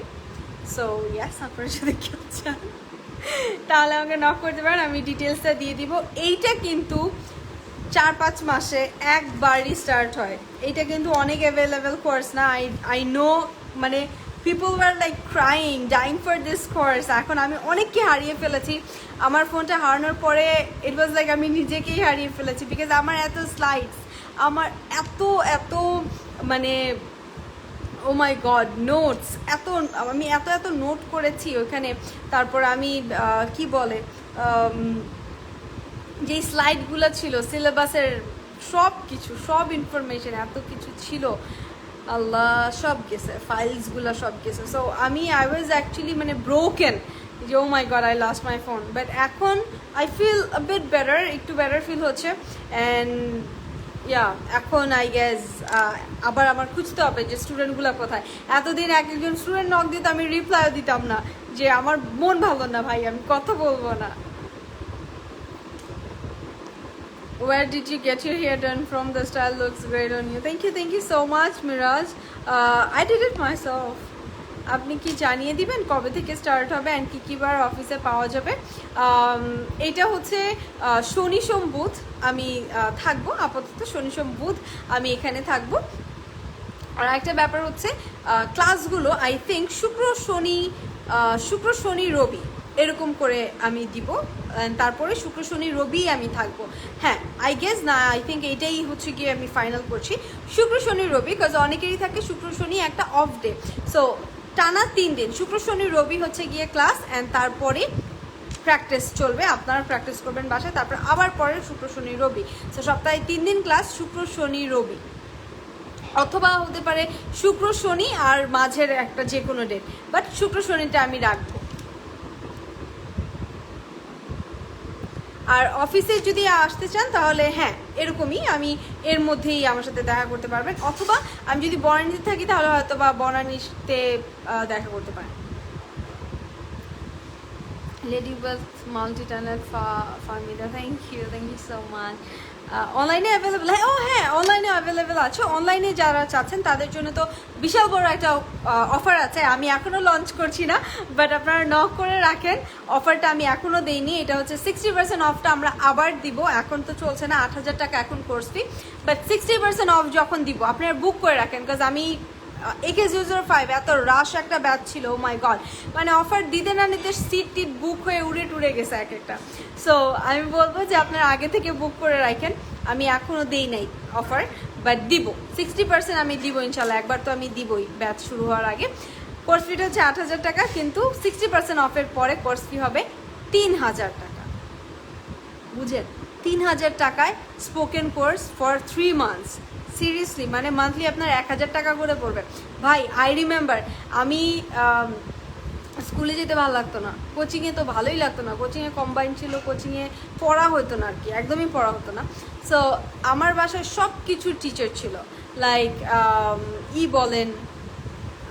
সো ইয়াস, আপনারা যদি কেউ চান তাহলে আমাকে নক করতে পারেন, আমি ডিটেলসটা দিয়ে দিব। এইটা কিন্তু 4-5 মাসে একবারই স্টার্ট হয়। এইটা কিন্তু অনেক অ্যাভেলেবেল কোর্স না। আই নো, মানে people were like crying dying for this course. এখন আমি অনেককে হারিয়ে ফেলেছি। আমার ফোনটা হারানোর পরে ইট ওয়াজ লাইক আমি নিজেকেই হারিয়ে ফেলেছি, বিকজ আমার এত স্লাইডস, আমার এত মানে ও মাই গড নোটস, আমি এত নোট করেছি ওখানে। তারপর আমি কি বলে যে স্লাইডগুলো ছিল সিলেবাসের, সব ইনফরমেশন এত কিছু ছিল, আল্লাহ সব গেছে, ফাইলসগুলো সব গেছে। সো আই ওয়াজ অ্যাকচুয়ালি মানে ব্রোকেন যে oh my god I lost my phone. But এখন I feel a bit better, একটু বেটার ফিল হচ্ছে। অ্যান্ড এখন আই গেস আবার আমার খুঁজতে হবে যে স্টুডেন্টগুলো কোথায়। এতদিন একজন স্টুডেন্ট নক দিত, আমি রিপ্লাইও দিতাম না, যে আমার মন ভালো না ভাই, আমি কথা বলবো না। Where did you get your hair done from? The style looks great on you. Thank you so much, Miraj. I did it myself. আপনি কি জানিয়ে দিবেন কবে থেকে স্টার্ট হবে অ্যান্ড কী বার অফিসে পাওয়া যাবে? এটা হচ্ছে শনি সোম বুধ আমি থাকবো, আপাতত শনি সোম বুধ আমি এখানে থাকবো। আর একটা ব্যাপার হচ্ছে ক্লাসগুলো আই থিঙ্ক শুক্র শনি রবি এরকম করে আমি দিব, তারপরে শুক্র শনি রবি আমি থাকবো। হ্যাঁ আই গেস না, আই থিঙ্ক এইটাই হচ্ছে গিয়ে আমি ফাইনাল করছি, শুক্র শনি রবি। বিকজ অনেকেরই থাকে শুক্র শনি একটা অফ ডে। সো টানা 3 দিন শুক্র শনি রবি হচ্ছে গিয়ে ক্লাস, অ্যান্ড তারপরে প্র্যাকটিস চলবে, আপনারা প্র্যাকটিস করবেন বাসায়, তারপর আবার পরে শুক্র শনি রবি। সো সপ্তাহে 3 দিন ক্লাস, শুক্র শনি রবি, অথবা হতে পারে শুক্র শনি আর মাঝের একটা যে কোনো ডেট, বাট শুক্র শনিটা আমি রাখবো। আর অফিসে যদি আসতে চান তাহলে হ্যাঁ এরকমই, আমি এর মধ্যেই আমার সাথে দেখা করতে পারবেন, অথবা আমি যদি বনানীতে থাকি তাহলে হয়তো বা বনানীতে দেখা করতে পারেন। Lady wealth multi talent Farmida, thank you so much. অনলাইনে অ্যাভেলেবেল? হ্যাঁ অনলাইনে অ্যাভেলেবেল আছে। অনলাইনে যারা চাচ্ছেন তাদের জন্য তো বিশাল বড় একটা অফার আছে, আমি এখনও লঞ্চ করছি না, বাট আপনারা নক করে রাখেন। অফারটা আমি এখনও দিইনি, এটা হচ্ছে 60% অফটা আমরা আবার দিব। এখন তো চলছে না, 8,000 টাকা এখন কোর্স ফি, বাট 60% অফ যখন দিব আপনারা বুক করে রাখেন। বিকজ আমি AK005 এত রাশ একটা ব্যাচ ছিল, ও মাই গড, মানে অফার দিতে না নিতে সিট বুক হয়ে উড়ে গেছে এক একটা। সো আমি বলবো যে আপনারা আগে থেকে বুক করে রাখেন, আমি এখনও দিই নাই অফার, বাট দিব 60% আমি দিব ইনশাল্লাহ, একবার তো আমি দিবই ব্যাচ শুরু হওয়ার আগে। কোর্স ফিটা হচ্ছে 8,000 টাকা, কিন্তু 60% অফের পরে কোর্স ফি হবে 3,000 টাকা, বুঝেন? 3,000 টাকায় spoken course for 3 months. Seriously, মানে মান্থলি আপনার 1,000 টাকা করে পড়বে। ভাই আই রিমেম্বার, আমি স্কুলে যেতে ভালো লাগতো না, কোচিংয়ে তো ভালোই লাগতো না, কোচিংয়ে কম্বাইন ছিল, কোচিংয়ে পড়া হতো না আর কি, একদমই পড়া হতো না। সো আমার বাসায় সব কিছুর টিচার ছিল, লাইক বলেন,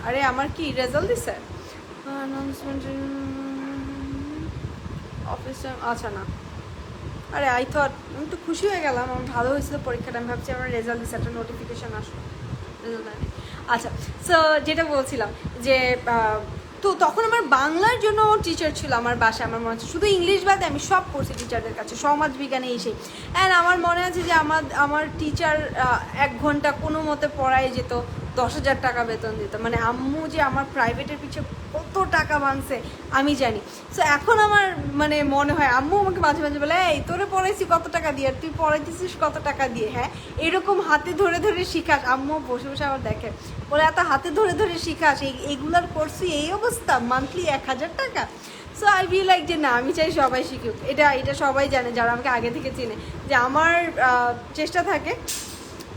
আরে আমার কি রেজাল্ট দিছে অ্যানাউন্সমেন্ট অফিস টাইম, আচ্ছা না, আরে আই থট, আমি একটু খুশি হয়ে গেলাম, আমার ভালো হয়েছিল পরীক্ষাটা, আমি ভাবছি আমার রেজাল্ট দিচ্ছে, একটা নোটিফিকেশান আসলো, রেজাল্ট দেয়নি। আচ্ছা, সো যেটা বলছিলাম যে তো তখন আমার বাংলার জন্য টিচার ছিল আমার বাসায়, আমার মনে হচ্ছে শুধু ইংলিশ বাদে আমি সব পড়ছি টিচারদের কাছে, সমাজ বিজ্ঞানে এসে। অ্যান্ড আমার মনে আছে যে আমার টিচার 1 ঘন্টা কোনো মতে পড়ায় যেত, 10,000 টাকা বেতন দিত। মানে আম্মু যে আমার প্রাইভেটের পিছিয়ে কত টাকা ভাঙছে আমি জানি। সো এখন আমার মানে মনে হয়, আম্মু আমাকে মাঝে মাঝে বলে, এই তোরে পড়াইছি কত টাকা দিয়ে, আর তুই পড়াইতেছিস কত টাকা দিয়ে? হ্যাঁ, এরকম হাতে ধরে ধরে শিখাস। আম্মু বসে বসে আবার দেখে, বলে এত হাতে ধরে ধরে শিখাস, এইগুলার কোর্সই এই অবস্থা, মান্থলি 1,000 টাকা। সো আই বি লাইক যে না, আমি চাই সবাই শিখুক। এটা সবাই জানে যারা আমাকে আগে থেকে চিনে, যে আমার চেষ্টা থাকে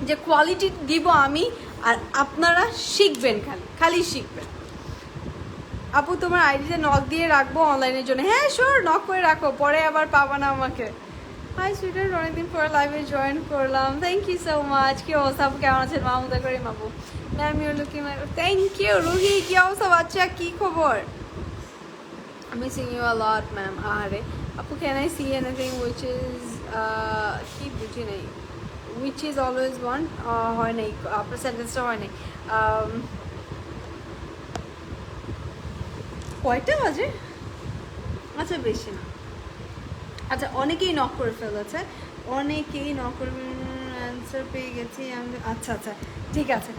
যে কোয়ালিটি দিব আমি, আর আপনারা শিখবেন, খালি শিখবেন। আপু তোমার আইডিতে নক দিয়ে রাখবো অনলাইনের জন্য? হ্যাঁ শিওর, নক করে রাখো, পরে আবার পাবা না আমাকে। হাই সুইটার, অনেকদিন পর লাইভে জয়েন করলাম, থ্যাংক ইউ সো মাচ। কি অবস্থা আপু, কেমন আছেন? মাহমুদা করিম আপু, ma'am you looking my thank you Ruhi কি অবস্থা বাচ্চা কি খবর আমি sing you a lot ma'am আরে আপু can I see anything which is কি বুঝি নাই উইচ ইজ অলওয়েজ ওয়ান হয় নাই আপনার সেন্টেন্সটা হয় নাই কয়টা বাজে আচ্ছা বেশি না আচ্ছা অনেকেই নক করে ফেলেছে অনেকেই নক করে অ্যান্সার পেয়ে গেছি আমি আচ্ছা আচ্ছা ঠিক আছে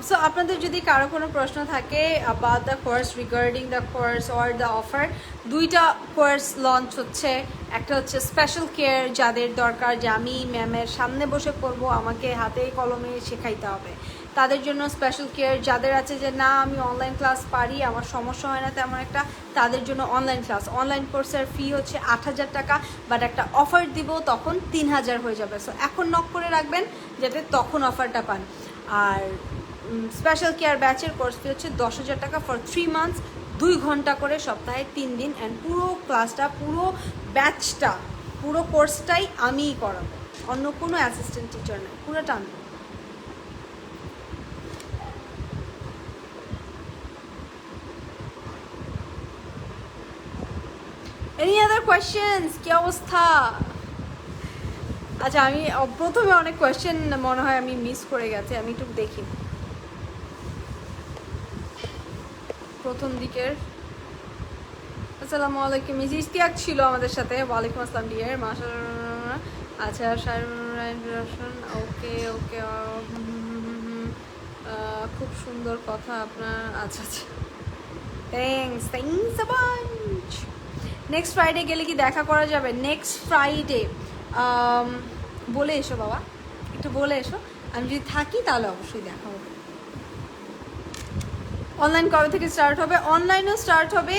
সো আপনাদের যদি কারো কোনো প্রশ্ন থাকে about the course regarding the course or the offer দুইটা কোর্স লঞ্চ হচ্ছে একটা হচ্ছে স্পেশাল কেয়ার যাদের দরকার যে আমি ম্যামের সামনে বসে করব আমাকে হাতে কলমে শেখাইতে হবে তাদের জন্য স্পেশাল কেয়ার যাদের আছে যে না আমি অনলাইন ক্লাস পারি আমার সমস্যা হয় না তেমন একটা তাদের জন্য অনলাইন ক্লাস অনলাইন কোর্সের ফি হচ্ছে ৮,০০০ টাকা বাট একটা অফার দিব তখন ৩,০০০ হয়ে যাবে সো এখন নক করে রাখবেন যাতে তখন অফারটা পান আর স্পেশাল কেয়ার ব্যাচের কোর্স ফি হচ্ছে ১০,০০০ টাকা ফর 3 মান্থস 2 ঘন্টা করে সপ্তাহে 3 দিন অ্যান্ড পুরো ক্লাসটা পুরো ব্যাচটা পুরো কোর্সটাই আমিই করাবো অন্য কোনো অ্যাসিস্ট্যান্ট টিচার নেই পুরোটা আমি এনি আদার কোয়েশ্চেন্স কি অবস্থা আচ্ছা আমি প্রথমে অনেক কোয়েশ্চেন মনে হয় আমি মিস করে গেছি আমি একটু দেখি প্রথম দিকের আসসালামু আলাইকুম ইস্তিয়াক ছিল আমাদের সাথে ওয়ালাইকুম আসসালাম ডিয়ার মাশাআল্লাহ আচ্ছা রোশন ওকে ওকে খুব সুন্দর কথা আপনার আচ্ছা আচ্ছা thanks a bunch next Friday গেলে কি দেখা করা যাবে নেক্সট ফ্রাইডে বলে এসো বাবা একটু বলে এসো আমি যদি থাকি তাহলে অবশ্যই দেখা হবে অনলাইন কবে থেকে স্টার্ট হবে অনলাইনও স্টার্ট হবে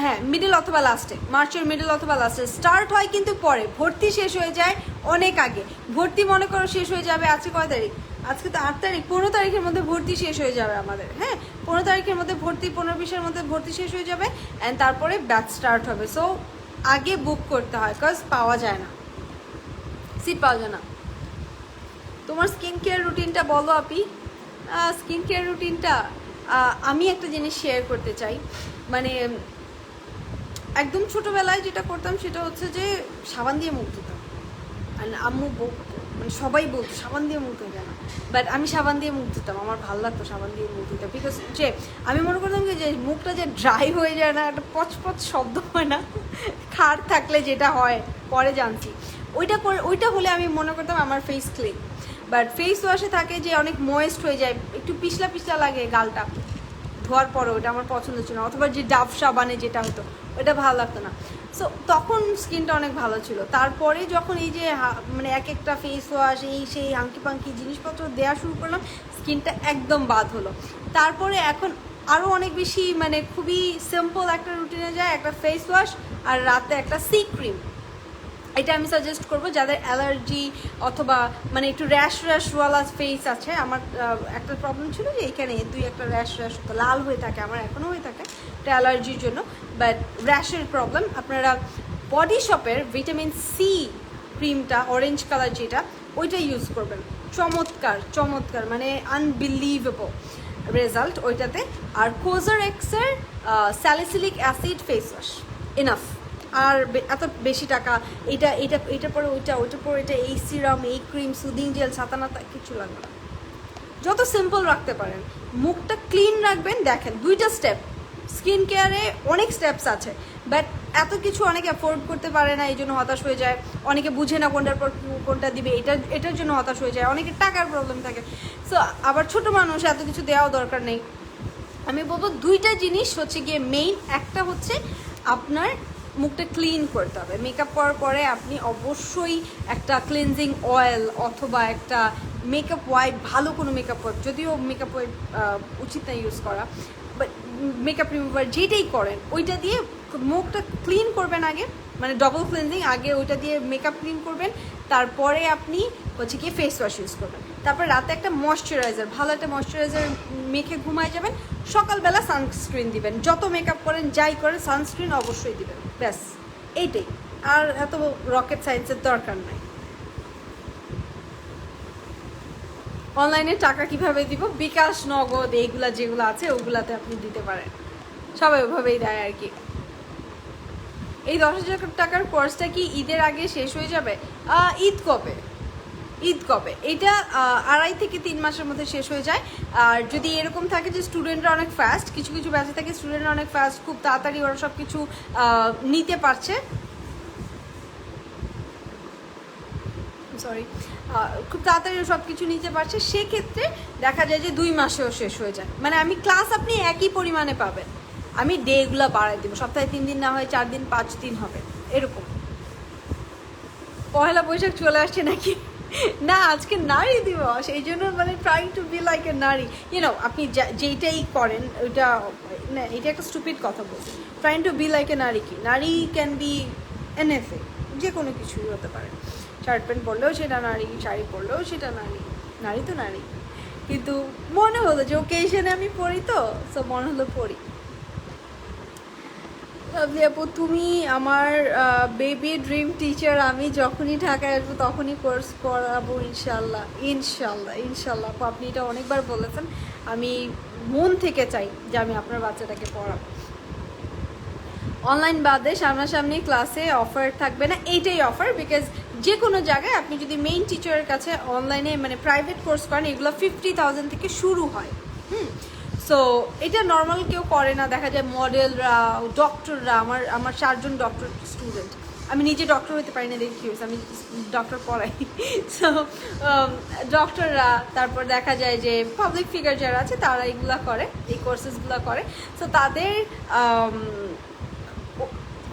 হ্যাঁ মিডল অথবা লাস্টে মার্চের মিডল অথবা লাস্টে স্টার্ট হয় কিন্তু পরে ভর্তি শেষ হয়ে যায় অনেক আগে ভর্তি মনে করো শেষ হয়ে যাবে আজকে কয় তারিখ আজকে তো 8 তারিখ 15 তারিখের মধ্যে ভর্তি শেষ হয়ে যাবে আমাদের হ্যাঁ 15 তারিখের মধ্যে ভর্তি 15-20-এর মধ্যে ভর্তি শেষ হয়ে যাবে অ্যান্ড তারপরে ব্যাচ স্টার্ট হবে সো আগে বুক করতে হয় কজ পাওয়া যায় না সিট পাওয়া যায় না তোমার স্কিন কেয়ার রুটিনটা বলো আপি স্কিন কেয়ার রুটিনটা আমি একটা জিনিস শেয়ার করতে চাই মানে একদম ছোটোবেলায় যেটা করতাম সেটা হচ্ছে যে সাবান দিয়ে মুখ ধুতাম আর আম্মু মানে সবাই বলতো সাবান দিয়ে মুখ ধুতে না বাট আমি সাবান দিয়ে মুখ ধুতাম আমার ভালো লাগতো সাবান দিয়ে মুখ ধুতে বিকজ যে আমি মনে করতাম কি যে মুখটা যে ড্রাই হয়ে যায় না একটা পচপচ শব্দ হয় না খার থাকলে যেটা হয় পরে জানছি ওইটা হলে আমি মনে করতাম আমার ফেস ক্লিন বাট ফেস ওয়াশে থাকে যে অনেক ময়েস্ট হয়ে যায় একটু পিছলা পিছলা লাগে গালটা ধোয়ার পরে ওটা আমার পছন্দ ছিল না অথবা যে ডাব সাবানে যেটা হতো ওটা ভালো লাগতো না সো তখন স্কিনটা অনেক ভালো ছিল তারপরে যখন এই যে মানে এক একটা ফেস ওয়াশ এই সেই হাঙ্কি পাঙ্কি জিনিসপত্র দেওয়া শুরু করলাম স্কিনটা একদম বাদ হলো তারপরে এখন আরও অনেক বেশি মানে খুবই সিম্পল একটা রুটিনে যায় একটা ফেস ওয়াশ আর রাতে একটা সি ক্রিম এটা আমি সাজেস্ট করবো যাদের অ্যালার্জি অথবা মানে একটু র্যাশওয়ালা ফেস আছে আমার একটা প্রবলেম ছিল যে এইখানে একটা র্যাশ হতো লাল হয়ে থাকে আমার এখনও হয়ে থাকে এটা অ্যালার্জির জন্য বাট র্যাশের প্রবলেম আপনারা বডি শপের ভিটামিন সি ক্রিমটা অরেঞ্জ কালার যেটা ওইটা ইউজ করবেন চমৎকার মানে আনবিলিভেবল রেজাল্ট ওইটাতে আর কোজার এক্সের salicylic acid face wash enough আর এত বেশি টাকা এটা পরে ওইটার পরে এটা এই সিরাম এই ক্রিম সুদিং জেল ছাতানাতা কিছু লাগবে না যত সিম্পল রাখতে পারেন মুখটা ক্লিন রাখবেন দেখেন 2টা স্টেপ স্কিন কেয়ারে অনেক স্টেপস আছে বাট এত কিছু অনেকে অ্যাফোর্ড করতে পারে না এই জন্য হতাশ হয়ে যায় অনেকে বুঝে না কোনটার পর কোনটা দিবে এটার জন্য হতাশ হয়ে যায় অনেকের টাকার প্রবলেম থাকে সো আবার ছোট মানুষ এত কিছু দেওয়াও দরকার নেই আমি বলবো 2টা জিনিস হচ্ছে গিয়ে মেইন একটা হচ্ছে আপনার মুখটা ক্লিন করতে হবে মেকআপ করার পরে আপনি অবশ্যই একটা ক্লিনজিং অয়েল অথবা একটা মেকআপ ওয়াইপ ভালো কোনো মেকআপ ওয়াইপ যদিও মেকআপ ওয়াইপ উচিত না ইউজ করা বাট মেকআপ রিমুভার যেটাই করেন ওইটা দিয়ে মুখটা ক্লিন করবেন আগে মানে ডবল ক্লিনজিং আগে ওইটা দিয়ে মেকআপ ক্লিন করবেন তারপরে আপনি হচ্ছে কি ফেস ওয়াশ ইউজ করবেন তারপর রাতে একটা ময়শ্চারাইজার ভালো একটা ময়শ্চারাইজার মেখে ঘুমায় যাবেন সকালবেলা সানস্ক্রিন দিবেন যত মেকআপ করেন যাই করেন সানস্ক্রিন অবশ্যই দিবেন ব্যাস এইটাই আর এত রকেট সায়েন্সের দরকার নাই অনলাইনে টাকা কিভাবে দিব, বিকাশ, নগদ, এইগুলা যেগুলো আছে ওগুলাতে আপনি দিতে পারেন, সবাই ওভাবেই দেয় আর কি। এই 10,000 টাকার কোর্সটা কি ঈদের আগে শেষ হয়ে যাবে? ঈদ কবে এটা 2.5 থেকে 3 মাসের মধ্যে শেষ হয়ে যায়। আর যদি এরকম থাকে যে স্টুডেন্টরা অনেক ফাস্ট, কিছু কিছু ব্যাচে থাকে স্টুডেন্টরা অনেক ফাস্ট, খুব তাড়াতাড়ি ওরা সব কিছু নিতে পারছে, সরি, খুব তাড়াতাড়ি সব কিছু নিতে পারছে, সেক্ষেত্রে দেখা যায় যে 2 মাসেও শেষ হয়ে যায়। মানে আমি ক্লাস আপনি একই পরিমাণে পাবেন, আমি ডেগুলো বাড়াই দেবো, সপ্তাহে 3 দিন না হয় 4 দিন 5 দিন হবে এরকম। পহেলা বৈশাখ চলে আসছে নাকি? না, আজকে নারী দিবস, এই জন্য মানে trying to be like a নারী, ইউনো, আপনি যেইটাই করেন ওইটা, না এটা একটা স্টুপিড কথা বলছি, trying to be like a নারী। কি নারী ক্যান বি এনিথিং, যে কোনো কিছুই হতে পারে, শার্ট প্যান্ট পরলেও সেটা নারী, শাড়ি পরলেও সেটা নারী, নারী তো নারী। কিন্তু মনে হলো যে ওকেশনে আমি পড়ি, তো সো মনে হলো পড়ি। লাভলি আপু, তুমি আমার বেবি ড্রিম টিচার, আমি যখনই ঢাকায় আসবো তখনই কোর্স করাবো ইনশাল্লাহ, ইনশাল্লাহ, ইনশাল্লাহ আপু, আপনি এটা অনেকবার বলেছেন, আমি মন থেকে চাই যে আমি আপনার বাচ্চাটাকে পড়াবো। অনলাইন বাদে সামনাসামনি ক্লাসে অফার থাকবে না? এইটাই অফার, বিকজ যে কোনো জায়গায় আপনি যদি মেইন টিচারের কাছে অনলাইনে মানে প্রাইভেট কোর্স করেন, এগুলো 50,000 থেকে শুরু হয়। সো এটা নর্মাল কেউ করে না, দেখা যায় মডেলরা, ডক্টররা, আমার 4 জন ডক্টর স্টুডেন্ট, আমি নিজে ডক্টর হতে পারি না, দেখি আমি ডক্টর পড়াই। সো ডক্টররা, তারপর দেখা যায় যে পাবলিক ফিগার যারা আছে তারা এগুলা করে, এই কোর্সেসগুলো করে। সো তাদের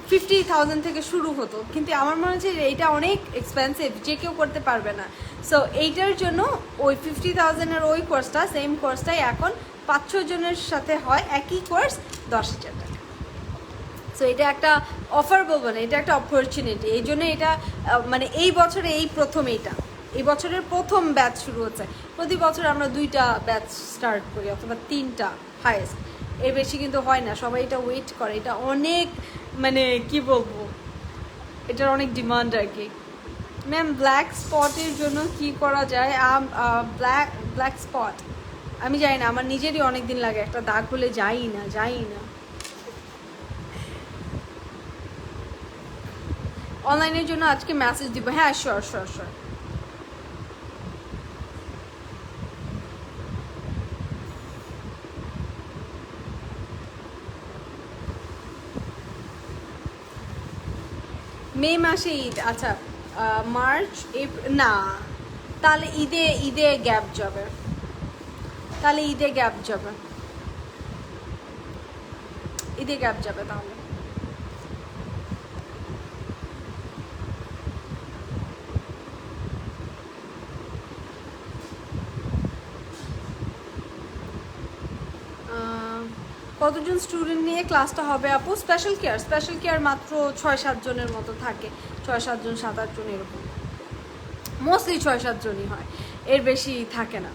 50,000 থেকে শুরু হতো, কিন্তু আমার মনে হচ্ছে এইটা অনেক এক্সপেন্সিভ, যে কেউ করতে পারবে না। সো এইটার জন্য ওই 50,000-এর ওই কোর্সটা, সেম কোর্সটাই এখন 5-6 জনের সাথে হয়, একই কোর্স 10,000 টাকা। সো এটা একটা অফার বলবো না, এটা একটা অপরচুনিটি। এই জন্য এটা মানে এই বছরে এই প্রথম, এই বছরের প্রথম ব্যাচ শুরু হচ্ছে। প্রতি বছর আমরা 2টা ব্যাচ স্টার্ট করি অথবা 3টা হাইয়েস্ট, এর বেশি কিন্তু হয় না। সবাই এটা ওয়েট করে, এটা অনেক মানে কি বলবো, এটার অনেক ডিমান্ড আর কি। ম্যাম, ব্ল্যাক স্পটের জন্য কি করা যায়? ব্ল্যাক স্পট আমি জানি না, আমার নিজেরই অনেক দিন লাগে, একটা দাগ হলে যাই না। অনলাইনের জন্য আজকে মেসেজ দিব, হ্যাঁ শিওর। মে মাসে ঈদ, আচ্ছা মার্চ এপ্রিল না, তাহলে ঈদে গ্যাপ যাবে, তাহলে। কতজন স্টুডেন্ট নিয়ে ক্লাসটা হবে আপু? স্পেশাল কেয়ার মাত্র 6-7 জনের মতো থাকে, 6-7 জন, 7-8 জন এরকম, মোস্টলি 6-7 জনই হয়, এর বেশি থাকে না।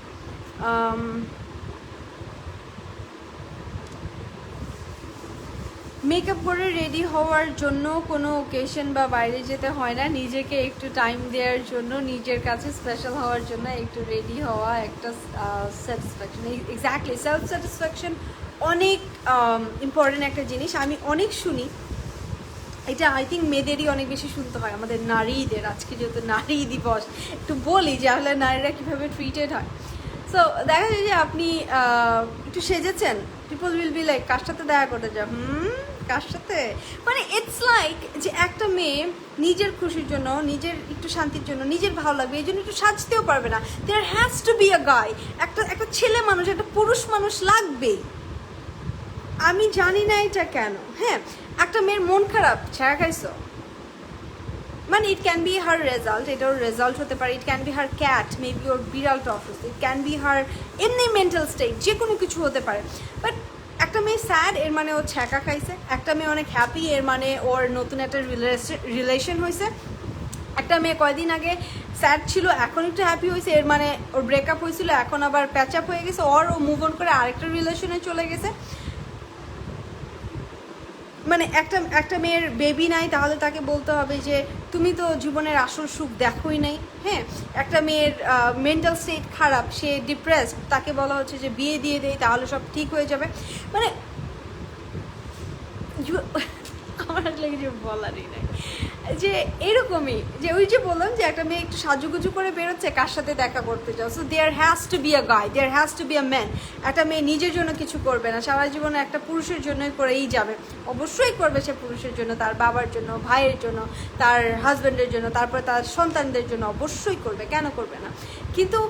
মেকআপ করে রেডি হওয়ার জন্য কোনো ওকেশন বা বাইরে যেতে হয় না, নিজেকে একটু টাইম দেওয়ার জন্য, নিজের কাছে স্পেশাল হওয়ার জন্য একটু রেডি হওয়া একটা স্যাটিসফ্যাকশন, এক্স্যাক্টলি সেলফ স্যাটিসফ্যাকশন অনেক ইম্পর্টেন্ট একটা জিনিস। আমি অনেক শুনি এটা, আই থিঙ্ক মেয়েদেরই অনেক বেশি শুনতে হয়, আমাদের নারীদের। আজকে যেহেতু নারী দিবস, একটু বলি যে আসলে নারীরা কীভাবে ট্রিটেড হয়। সো দেখা যায় যে আপনি একটু সেজেছেন, পিপল উইল বি লাইক, কার সাথে দেখা করতে যাও, কার সাথে, মানে ইটস লাইক যে একটা মেয়ে নিজের খুশির জন্য, নিজের একটু শান্তির জন্য, নিজের ভালো লাগবে এই জন্য একটু সাজতেও পারবে না। There has to be a guy, একটা ছেলে মানুষ, একটা পুরুষ মানুষ লাগবেই। আমি জানি না এটা কেন। হ্যাঁ, একটা মেয়ের মন খারাপ, ছায়া খাইছো, মানে it can be her result, এটা ওর রেজাল্ট হতে পারে, it can be her cat, maybe ওর বিড়ালটা অসুস্থ, ইট ক্যান বি হার এমনি মেন্টাল স্টেট, যে কোনো কিছু হতে পারে। বাট একটা মেয়ে স্যাড, এর মানে ও ছ্যাঁকা খাইছে। একটা মেয়ে অনেক হ্যাপি, এর মানে ওর নতুন একটা রিলেশন হয়েছে। একটা মেয়ে কয়দিন আগে স্যাড ছিল, এখন একটু হ্যাপি হয়েছে, এর মানে ওর ব্রেকআপ হয়েছিল, এখন আবার প্যাচ আপ হয়ে গেছে, ও মুভ অন করে আরেকটা রিলেশনে চলে গেছে। মানে একটা একটা মেয়ের বেবি নাই, তাহলে তাকে বলতে হবে যে তুমি তো জীবনের আসল সুখ দেখোই নাই। হ্যাঁ, একটা মেয়ের মেন্টাল স্টেট খারাপ, সে ডিপ্রেসড, তাকে বলা হচ্ছে যে বিয়ে দিয়ে দেয় তাহলে সব ঠিক হয়ে যাবে। মানে আমার আসলে কিছু বলারই নাই, যে এরকমই, যে ওই যে বললাম যে একটা মেয়ে একটু সাজুগুজু করে বেরোচ্ছে কার সাথে দেখা করতে যাও, so there has to be a guy, there has to be a man. একটা মেয়ে নিজের জন্য কিছু করবে না, সারা জীবনে একটা পুরুষের জন্যই করেই যাবে। অবশ্যই করবে সে পুরুষের জন্য, তার বাবার জন্য, ভাইয়ের জন্য, তার হাজব্যান্ডের জন্য, তারপরে তার সন্তানদের জন্য অবশ্যই করবে, কেন করবে না? কিন্তু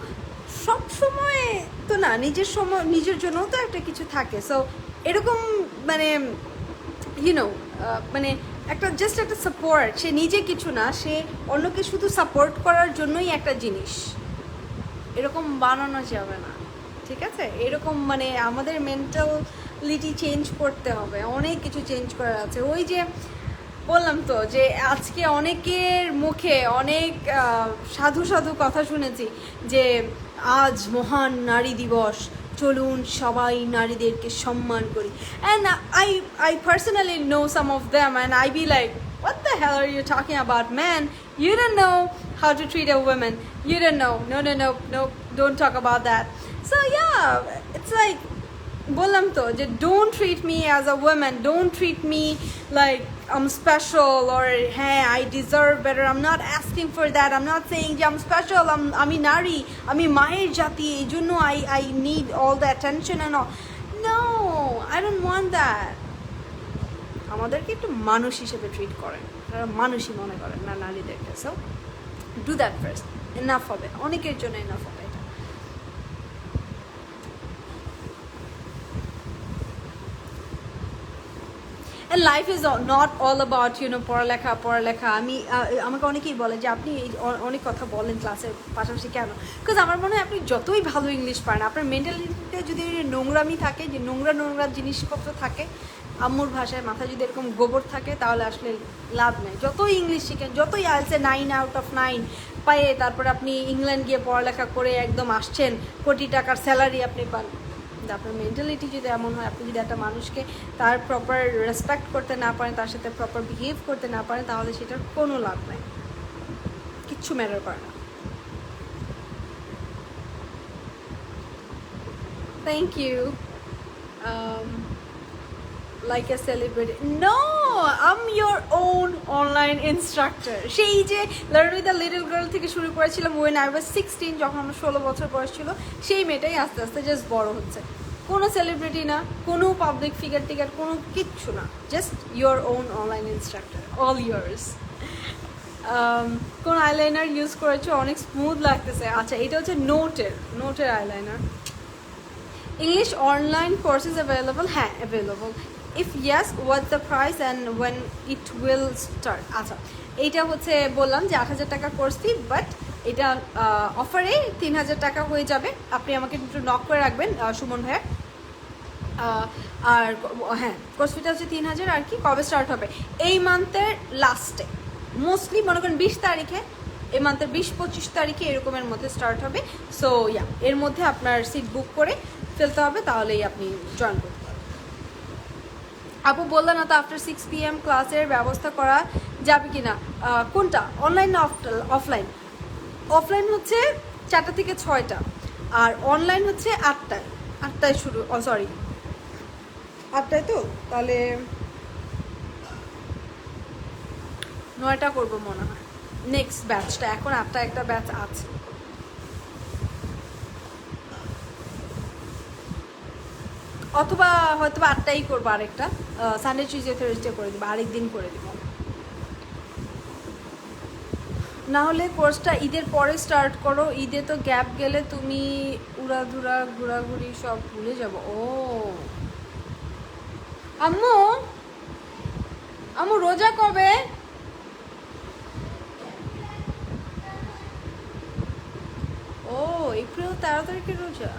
সব সময় তো না, নিজের সময় নিজের জন্যও তো একটা কিছু থাকে। সো এরকম মানে ইউনো মানে একটা জাস্ট একটা সাপোর্ট, সে নিজে কিছু না, সে অন্যকে শুধু সাপোর্ট করার জন্যই একটা জিনিস, এরকম বানানো যাবে না, ঠিক আছে? এরকম মানে আমাদের মেন্টালিটি চেঞ্জ করতে হবে, অনেক কিছু চেঞ্জ করার আছে। ওই যে বললাম তো যে আজকে অনেকের মুখে অনেক সাধু সাধু কথা শুনেছি যে আজ মহান নারী দিবস, চলুন সবাই নারীদেরকে সম্মান করি। And I personally know some of them and I be like, what the hell are you talking about, man? You don't know how to treat a woman. You don't know. No, don't talk about that. So yeah, it's like বললাম তো যে don't treat me as a woman, don't treat me like I'm special or হ্যাঁ I deserve better. I'm not asking for that. I'm not saying যে I'm special, আমি নারী, আমি মায়ের জাতি, এই জন্য I need all the attention and all. No, I don't want that. আমাদেরকে একটু মানুষ হিসেবে ট্রিট করেন, মানুষই মনে করেন না নারীদেরকে। So do that first, enough হবে, অনেকের জন্য এনাফ হবে। And life is not all about পড়ালেখা। আমি আমাকে অনেকেই বলে যে আপনি এই অনেক কথা বলেন ক্লাসের পাশাপাশি কেন? বিকজ আমার মনে হয় আপনি যতই ভালো ইংলিশ পারেন, আপনার মেন্টালিটিতে যদি নোংরামি থাকে, যে নোংরা জিনিসপত্র থাকে, আম্মুর ভাষায় মাথা যদি এরকম গোবর থাকে, তাহলে আসলে লাভ নেই। যতই ইংলিশ শিখেন, যতই আইএলটিএসে 9 out of 9 পায়ে, তারপরে আপনি ইংল্যান্ড গিয়ে পড়ালেখা করে একদম আসছেন, কোটি টাকার স্যালারি আপনি পান, আপনার মেন্টালিটি যদি এমন হয়, আপনি যদি একটা মানুষকে তার প্রপার রেসপেক্ট করতে না পারেন, তার সাথে প্রপার বিহেভ করতে না পারেন, তাহলে সেটার কোনো লাভ নাই, কিচ্ছু ম্যাটার করে না। Thank you. Like a celebrity, no, I am your own online instructor. সেই যে learn with the little girl থেকে শুরু করেছিলাম ওয়েন আই ওয়াজ 16, যখন আমার 16 বছর বয়স ছিল, সেই মেয়েটাই আস্তে আস্তে জাস্ট বড় হচ্ছে। কোনো সেলিব্রিটি না, কোনো পাবলিক ফিগার টিগার, কোনো কিচ্ছু না, just your own online instructor, all years. কোন আইলাইনার ইউজ করেছো? অনেক স্মুথ লাগতেছে। আচ্ছা, এটা হচ্ছে নোটের eyeliner. English online courses available? হ্যাঁ, available. If yes, what's the price and when it will start? আচ্ছা, এইটা হচ্ছে বললাম যে 8,000 টাকা কোর্স ফি, বাট এটা অফারে 3,000 টাকা হয়ে যাবে। আপনি আমাকে একটু নক করে রাখবেন সুমন ভাইয়া। আর হ্যাঁ, কোর্স ফিটা হচ্ছে 3,000। আর কি, কবে স্টার্ট হবে? এই মান্থের লাস্টে, মোস্টলি মনে করেন 20 তারিখে, এই মান্থের 20-25 তারিখে এরকমের মধ্যে স্টার্ট হবে। সো ইয়া, এর মধ্যে আপনার সিট বুক করে ফেলতে হবে, তাহলেই আপনি জয়েন করতে পারবেন। আপু বললেন না তো আফটার 6 PM ক্লাসের ব্যবস্থা করা যাবে কি না? কোনটা, অনলাইন না অফলাইন? অফলাইন হচ্ছে 4টা থেকে 6টা, আর অনলাইন হচ্ছে 8টায় শুরু। সরি, 8টায়, তো তাহলে 9টা করবো মনে হয় নেক্সট ব্যাচটা। এখন 8টা একটা ব্যাচ আছে। অথবা হয়তো 8টাই করবো, আরেকটা সানডে টিউসডে থার্সডে করে দেবো, আরেকদিন করে দেবো। না হলে কোর্সটা ঈদের পরে স্টার্ট করো, ঈদে তো গ্যাপ গেলে তুমি উড়াধুরা ঘোরাঘুরি সব ভুলে যাবো। ও আম্মু, আম্মু রোজা কবে? ও, এপ্রিল 13 তারিখে রোজা।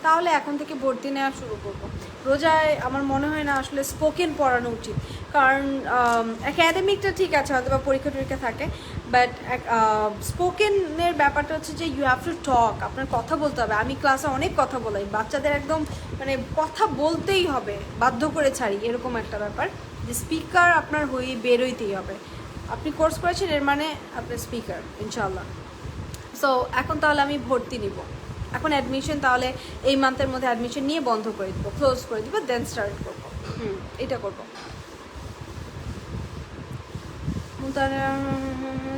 তাহলে এখন থেকে ভর্তি নেওয়া শুরু করব। রোজায় আমার মনে হয় না আসলে স্পোকেন পড়ানো উচিত, কারণ একাডেমিকটা ঠিক আছে, হয়তো বা পরীক্ষা টরীক্ষা থাকে, বাট স্পোকেনের ব্যাপারটা হচ্ছে যে ইউ হ্যাভ টু টক, আপনার কথা বলতে হবে। আমি ক্লাসে অনেক কথা বলাই, বাচ্চাদের একদম মানে কথা বলতেই হবে, বাধ্য করে ছাড়ি, এরকম একটা ব্যাপার যে স্পিকার আপনার হয়ে বেরোইতেই হবে। আপনি কোর্স করেছেন এর মানে আপনি স্পিকার ইনশাল্লাহ। সো এখন তাহলে আমি ভর্তি নিব, এখন অ্যাডমিশন তাহলে এই মান্থের মধ্যে অ্যাডমিশন নিয়ে বন্ধ করে দিব, ক্লোজ করে দিব, দেন স্টার্ট করবো। এটা করবো।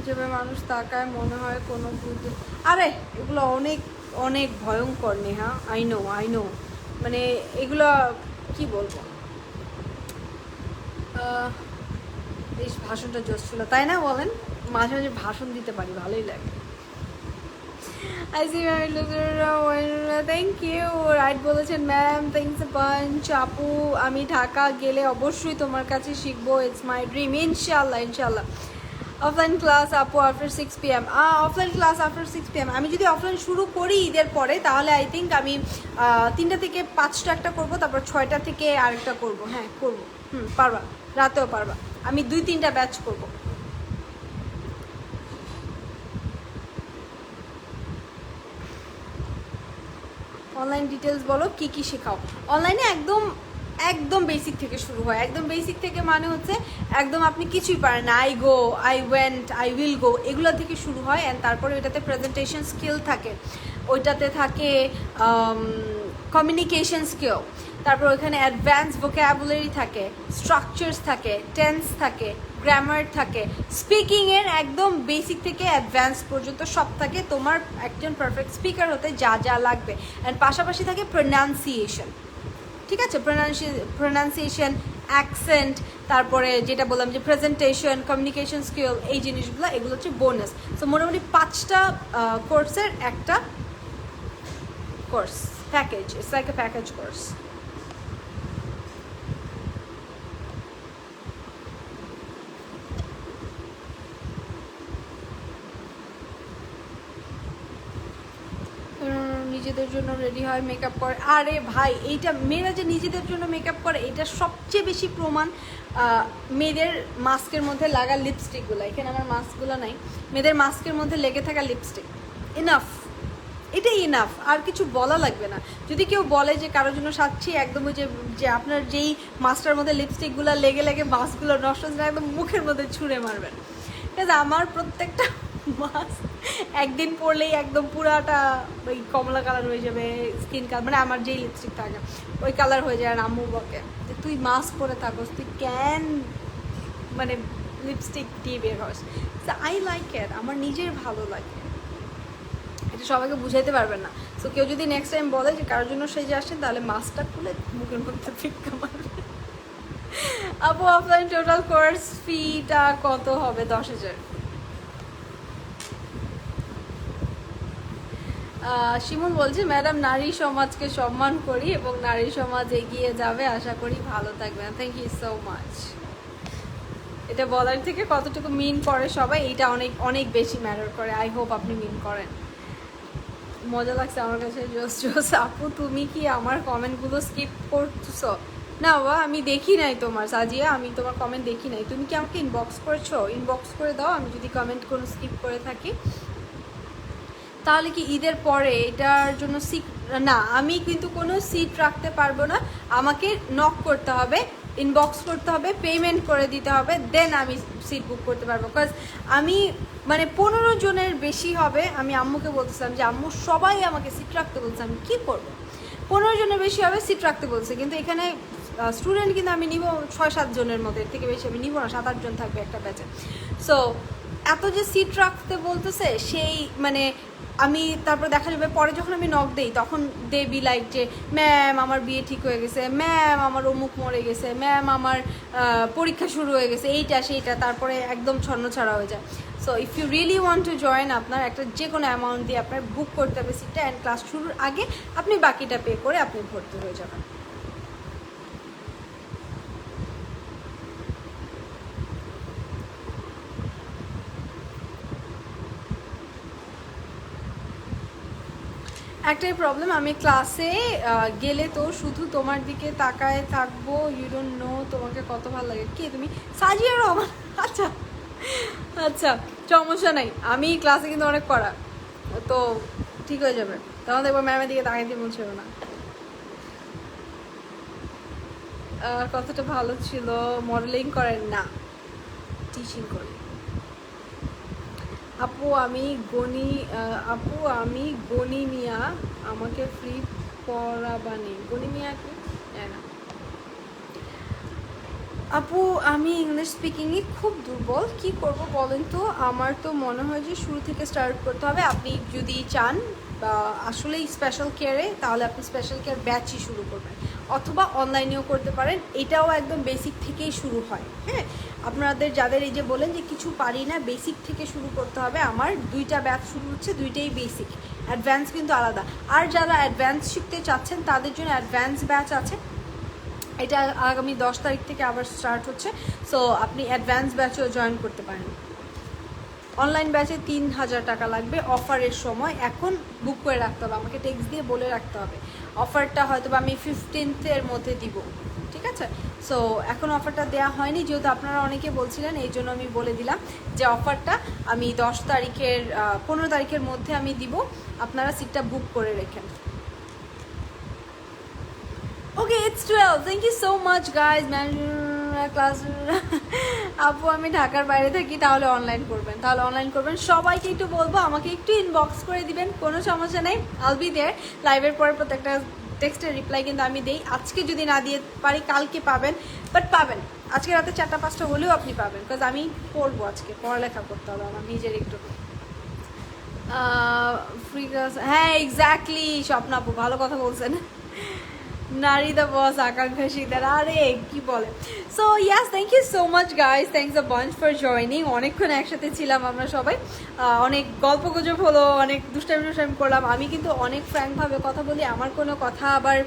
যেভাবে মানুষ তাকায় মনে হয় কোনো বুদ্ধি, আরে এগুলো অনেক অনেক ভয়ঙ্কর নেহা, আই নো, মানে এগুলো কি বলবো। এই ভাষণটা জোশ ছিল, তাই না বলেন? মাঝে মাঝে ভাষণ দিতে পারি, ভালোই লাগে। I see my thank you. Right বলেছেন ম্যাম, থ্যাংকস আ বাঞ্চ। আপু আমি ঢাকা গেলে অবশ্যই তোমার কাছে শিখবো, ইটস মাই ড্রিম। ইনশাল্লাহ। অফলাইন ক্লাস আপু after 6 PM। Offline class after 6 PM। আমি যদি অফলাইন শুরু করি ঈদের পরে, তাহলে আই থিঙ্ক আমি 3টা থেকে 5টা একটা করবো, তারপর 6টা থেকে আরেকটা করবো। হ্যাঁ করবো, পারবা, রাতেও পারবা। আমি 2-3টা ব্যাচ করবো। অনলাইন ডিটেলস বলো, কি কি শেখাও অনলাইনে? একদম বেসিক থেকে শুরু হয়। একদম বেসিক থেকে মানে হচ্ছে একদম আপনি কিছুই পারেন না, I go, I went, I will go, এগুলো থেকে শুরু হয়। অ্যান্ড তারপরে ওইটাতে প্রেজেন্টেশন স্কিল থাকে, ওইটাতে থাকে কমিউনিকেশন স্কিল, তারপর ওইখানে অ্যাডভান্স ভোক্যাবুলারি থাকে, স্ট্রাকচার্স থাকে, টেন্স থাকে, গ্রামার থাকে, স্পিকিংয়ের একদম বেসিক থেকে অ্যাডভান্স পর্যন্ত সব থাকে। তোমার একজন পারফেক্ট স্পিকার হতে যা যা লাগবে, অ্যান্ড পাশাপাশি থাকে প্রোনাউন্সিয়েশন, ঠিক আছে? প্রোনাউন্সিয়েশন, অ্যাকসেন্ট, তারপরে যেটা বললাম যে প্রেজেন্টেশন, কমিউনিকেশন স্কিল, এই জিনিসগুলো, এগুলো হচ্ছে বোনাস। সো মোটামুটি 5টা কোর্সের একটা course package, it's like a package course. নিজেদের জন্য রেডি হয়, মেকআপ করে। আরে ভাই, এইটা মেয়েরা যে নিজেদের জন্য মেকআপ করে, এটা সবচেয়ে বেশি প্রমাণ মেয়েদের মাস্কের মধ্যে লাগা লিপস্টিকগুলো। এখানে আমার মাস্কগুলো নাই, মেয়েদের মাস্কের মধ্যে লেগে থাকা লিপস্টিক ইনাফ, এটাই ইনাফ, আর কিছু বলা লাগবে না। যদি কেউ বলে যে কারোর জন্য সাজছি, একদম ওই যে আপনার যেই মাস্কটার মধ্যে লিপস্টিকগুলো লেগে লেগে মাস্কগুলো নষ্ট হচ্ছে, একদম মুখের মধ্যে ছুঁড়ে মারবেন। ঠিক আছে? আমার প্রত্যেকটা মাস্ক একদিন পরলেই একদম পুরাটা ওই কমলা কালার হয়ে যাবে, স্কিন কালার, মানে আমার যেই লিপস্টিক থাকে ওই কালার হয়ে যায়। আর আম্মু বকে যে তুই মাস্ক পরে থাকস, তুই ক্যান মানে লিপস্টিক দিয়ে বের হস। আই লাইক ইট, আমার নিজের ভালো লাগে, এটা সবাইকে বুঝাইতে পারবেন না। সো কেউ যদি নেক্সট টাইম বলে যে কারোর জন্য সেজে আসেন, তাহলে মাস্কটা খুলে মুখের মধ্যে ফিক্কা মারবে। আপু অফলাইন টোটাল কোর্স ফিটা কত হবে? 10,000। শিমুল বলছে ম্যাডাম নারী সমাজকে সম্মান করি এবং নারী সমাজ এগিয়ে যাবে, আশা করি ভালো থাকবেন। Thank you so much. এটা বলার থেকে কতটুকু মিন করে সবাই, এইটা অনেক অনেক বেশি ম্যাটার করে। আই হোপ আপনি মিন করেন। মজা লাগছে আমার কাছে। জোস আপু তুমি কি আমার কমেন্টগুলো স্কিপ করছো? না বাবা, আমি দেখি নাই তোমার, সাজিয়া আমি তোমার কমেন্ট দেখি নাই। তুমি কি আমাকে ইনবক্স করেছো? ইনবক্স করে দাও আমি যদি কমেন্ট কোনো স্কিপ করে থাকি। তাহলে কি ঈদের পরে এটার জন্য সিট? না, আমি কিন্তু কোনো সিট রাখতে পারবো না, আমাকে নক করতে হবে, ইনবক্স করতে হবে, পেমেন্ট করে দিতে হবে, দেন আমি সিট বুক করতে পারবো। বিকজ আমি মানে 15 জনের বেশি হবে। আমি আম্মুকে বলতেছিলাম যে আম্মু সবাই আমাকে সিট রাখতে বলছে, আমি কী করবো? 15 জনের বেশি হবে, সিট রাখতে বলছে, কিন্তু এখানে স্টুডেন্ট কিন্তু আমি নিব 6-7 জনের মধ্যে, এর থেকে বেশি আমি নিব না, 7-8 জন থাকবে একটা ব্যাচে। সো এত যে সিট রাখতে বলতেছে, সেই মানে আমি তারপর দেখা যাবে পরে যখন আমি নক দেই, তখন দে বি লাইক যে ম্যাম আমার বিয়ে ঠিক হয়ে গেছে, ম্যাম আমার অমুক মরে গেছে, ম্যাম আমার পরীক্ষা শুরু হয়ে গেছে, এইটা সেইটা, তারপরে একদম ছন্নছাড়া হয়ে যায়। So if you really want to join, আপনার একটা যে কোনো অ্যামাউন্ট দিয়ে আপনার বুক করতে হবে সিটটা, অ্যান্ড ক্লাস শুরুর আগে আপনি বাকিটা পে করে আপনি ভর্তি হয়ে যাবেন। একটাই প্রবলেম, আমি ক্লাসে গেলে তো শুধু তোমার দিকে তাকায় থাকবো, ইউ ডোন্ট নো তোমাকে কত ভালো লাগে। কি তুমি সাজিয়া রহমান? আচ্ছা আচ্ছা, সমস্যা নাই, আমি ক্লাসে কিন্তু অনেক করা, তো ঠিক হয়ে যাবে। তখন দেখবো ম্যামের দিকে তাকাই দিয়ে বলছিল না। কতটা ভালো ছিল? মডেলিং করেন না, টিচিং করি। আপু আমি গনি মিয়া, আমাকে ফ্রি পড়াবানি। গনি মিয়া কি? না আপু, আমি ইংলিশ স্পিকিংয়ে খুব দুর্বল, কি করব বলেন তো? আমার তো মনে হয় যে শুরু থেকে স্টার্ট করতে হবে। আপনি যদি চান বা আসলেই স্পেশাল কেয়ারে, তাহলে আপনি স্পেশাল কেয়ার ব্যাচই শুরু করবেন, অথবা অনলাইনেও করতে পারেন। এটাও একদম বেসিক থেকেই শুরু হয়। হ্যাঁ, আপনাদের যাদের এই যে বলেন যে কিছু পারি না, বেসিক থেকে শুরু করতে হবে। আমার 2টা ব্যাচ শুরু হচ্ছে, 2টাই বেসিক, অ্যাডভান্স কিন্তু আলাদা। আর যারা অ্যাডভান্স শিখতে চাচ্ছেন তাদের জন্য অ্যাডভান্স ব্যাচ আছে, এটা আগামী 10 তারিখ থেকে আবার স্টার্ট হচ্ছে। সো আপনি অ্যাডভান্স ব্যাচেও জয়েন করতে পারেন। অনলাইন ব্যাচে 3000 টাকা লাগবে অফারের সময়। এখন বুক করে রাখতে হবে, আমাকে টেক্সট দিয়ে বলে রাখতে হবে। অফারটা হয়তো বা আমি 15th মধ্যে দিব, ঠিক আছে? সো এখন অফারটা দেওয়া হয়নি, যেহেতু আপনারা অনেকে বলছিলেন, এই জন্য আমি বলে দিলাম যে অফারটা আমি 15 তারিখের মধ্যে আমি দিব, আপনারা সিটটা বুক করে রেখেন। Okay, it's 12, thank you so much guys. Class আপু আমি ঢাকার বাইরে থাকি, তাহলে অনলাইন করবেন। সবাইকে একটু বলবো আমাকে একটু ইনবক্স করে দিবেন, কোনো সমস্যা নেই, আল বি দেয়ার। লাইভের পরে প্রত্যেকটা টেক্সটের রিপ্লাই কিন্তু আমি দেই। আজকে যদি না দিয়ে পারি কালকে পাবেন, বাট পাবেন। আজকে রাতে 4টা-5টা হলেও আপনি পাবেন, বিকজ আমি পড়বো, আজকে পড়ালেখা করতে হবে আমার নিজের একটু। ফ্রি ক্লাস, হ্যাঁ এক্স্যাক্টলি, স্বপ্ন আপু ভালো কথা বলছেন। নারী দ্য বস, আকাঙ্ক্ষা শিকদার, আরে কি বলে। So yes, thank you so much guys, thanks a bunch for joining. অনেকক্ষণ একসাথে ছিলাম আমরা সবাই, অনেক গল্প গুজব হলো, অনেক দুষ্টামি করলাম। আমি কিন্তু অনেক ফ্র্যাঙ্কভাবে কথা বলি, আমার কোনো কথা আবার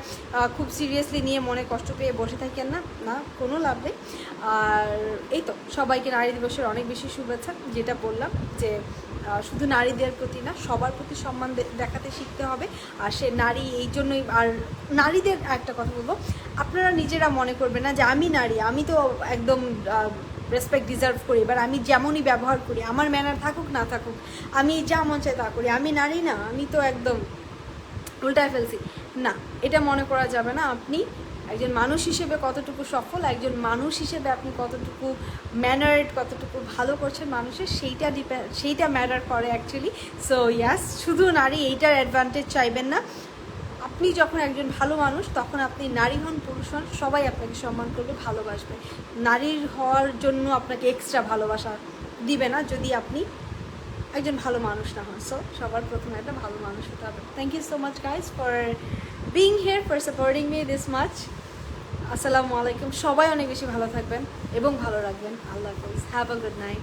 খুব সিরিয়াসলি নিয়ে মনে কষ্ট পেয়ে বসে থাকেন না, না কোনো লাভ নেই। আর এই তো, সবাইকে নারী দিবসের অনেক বেশি শুভেচ্ছা। যেটা বললাম যে শুধু নারীদের প্রতি না, সবার প্রতি সম্মান দেখাতে শিখতে হবে। আর সে নারী এই জন্যই। আর নারীদের একটা কথা বলবো, আপনারা নিজেরা মনে করবেন না যে আমি নারী, আমি তো একদম রেসপেক্ট ডিজার্ভ করি, এবার আমি যেমনই ব্যবহার করি, আমার ম্যানার থাকুক না থাকুক, আমি যা মন চাই তা করি, আমি নারী না, আমি তো একদম উল্টায় ফেলছি না, এটা মনে করা যাবে না। আপনি একজন মানুষ হিসেবে কতটুকু সফল, একজন মানুষ হিসেবে আপনি কতটুকু ম্যানার্ড, কতটুকু ভালো করছেন মানুষের, সেইটা ম্যাটার করে অ্যাকচুয়ালি। সো ইয়াস, শুধু নারী এইটার অ্যাডভান্টেজ চাইবেন না। আপনি যখন একজন ভালো মানুষ, তখন আপনি নারী হন পুরুষ হন, সবাই আপনাকে সম্মান করবে, ভালোবাসবে। নারীর হওয়ার জন্য আপনাকে এক্সট্রা ভালোবাসা দিবে না যদি আপনি একজন ভালো মানুষ না হন। সো সবার প্রথমে একটা ভালো মানুষ হতে হবে। Thank you so much guys for being here, for supporting me this much. আসসালামু আলাইকুম। সবাই অনেক বেশি ভালো থাকবেন এবং ভালো রাখবেন। আল্লাহ হাফিজ, হ্যাভ আ গুড নাইট।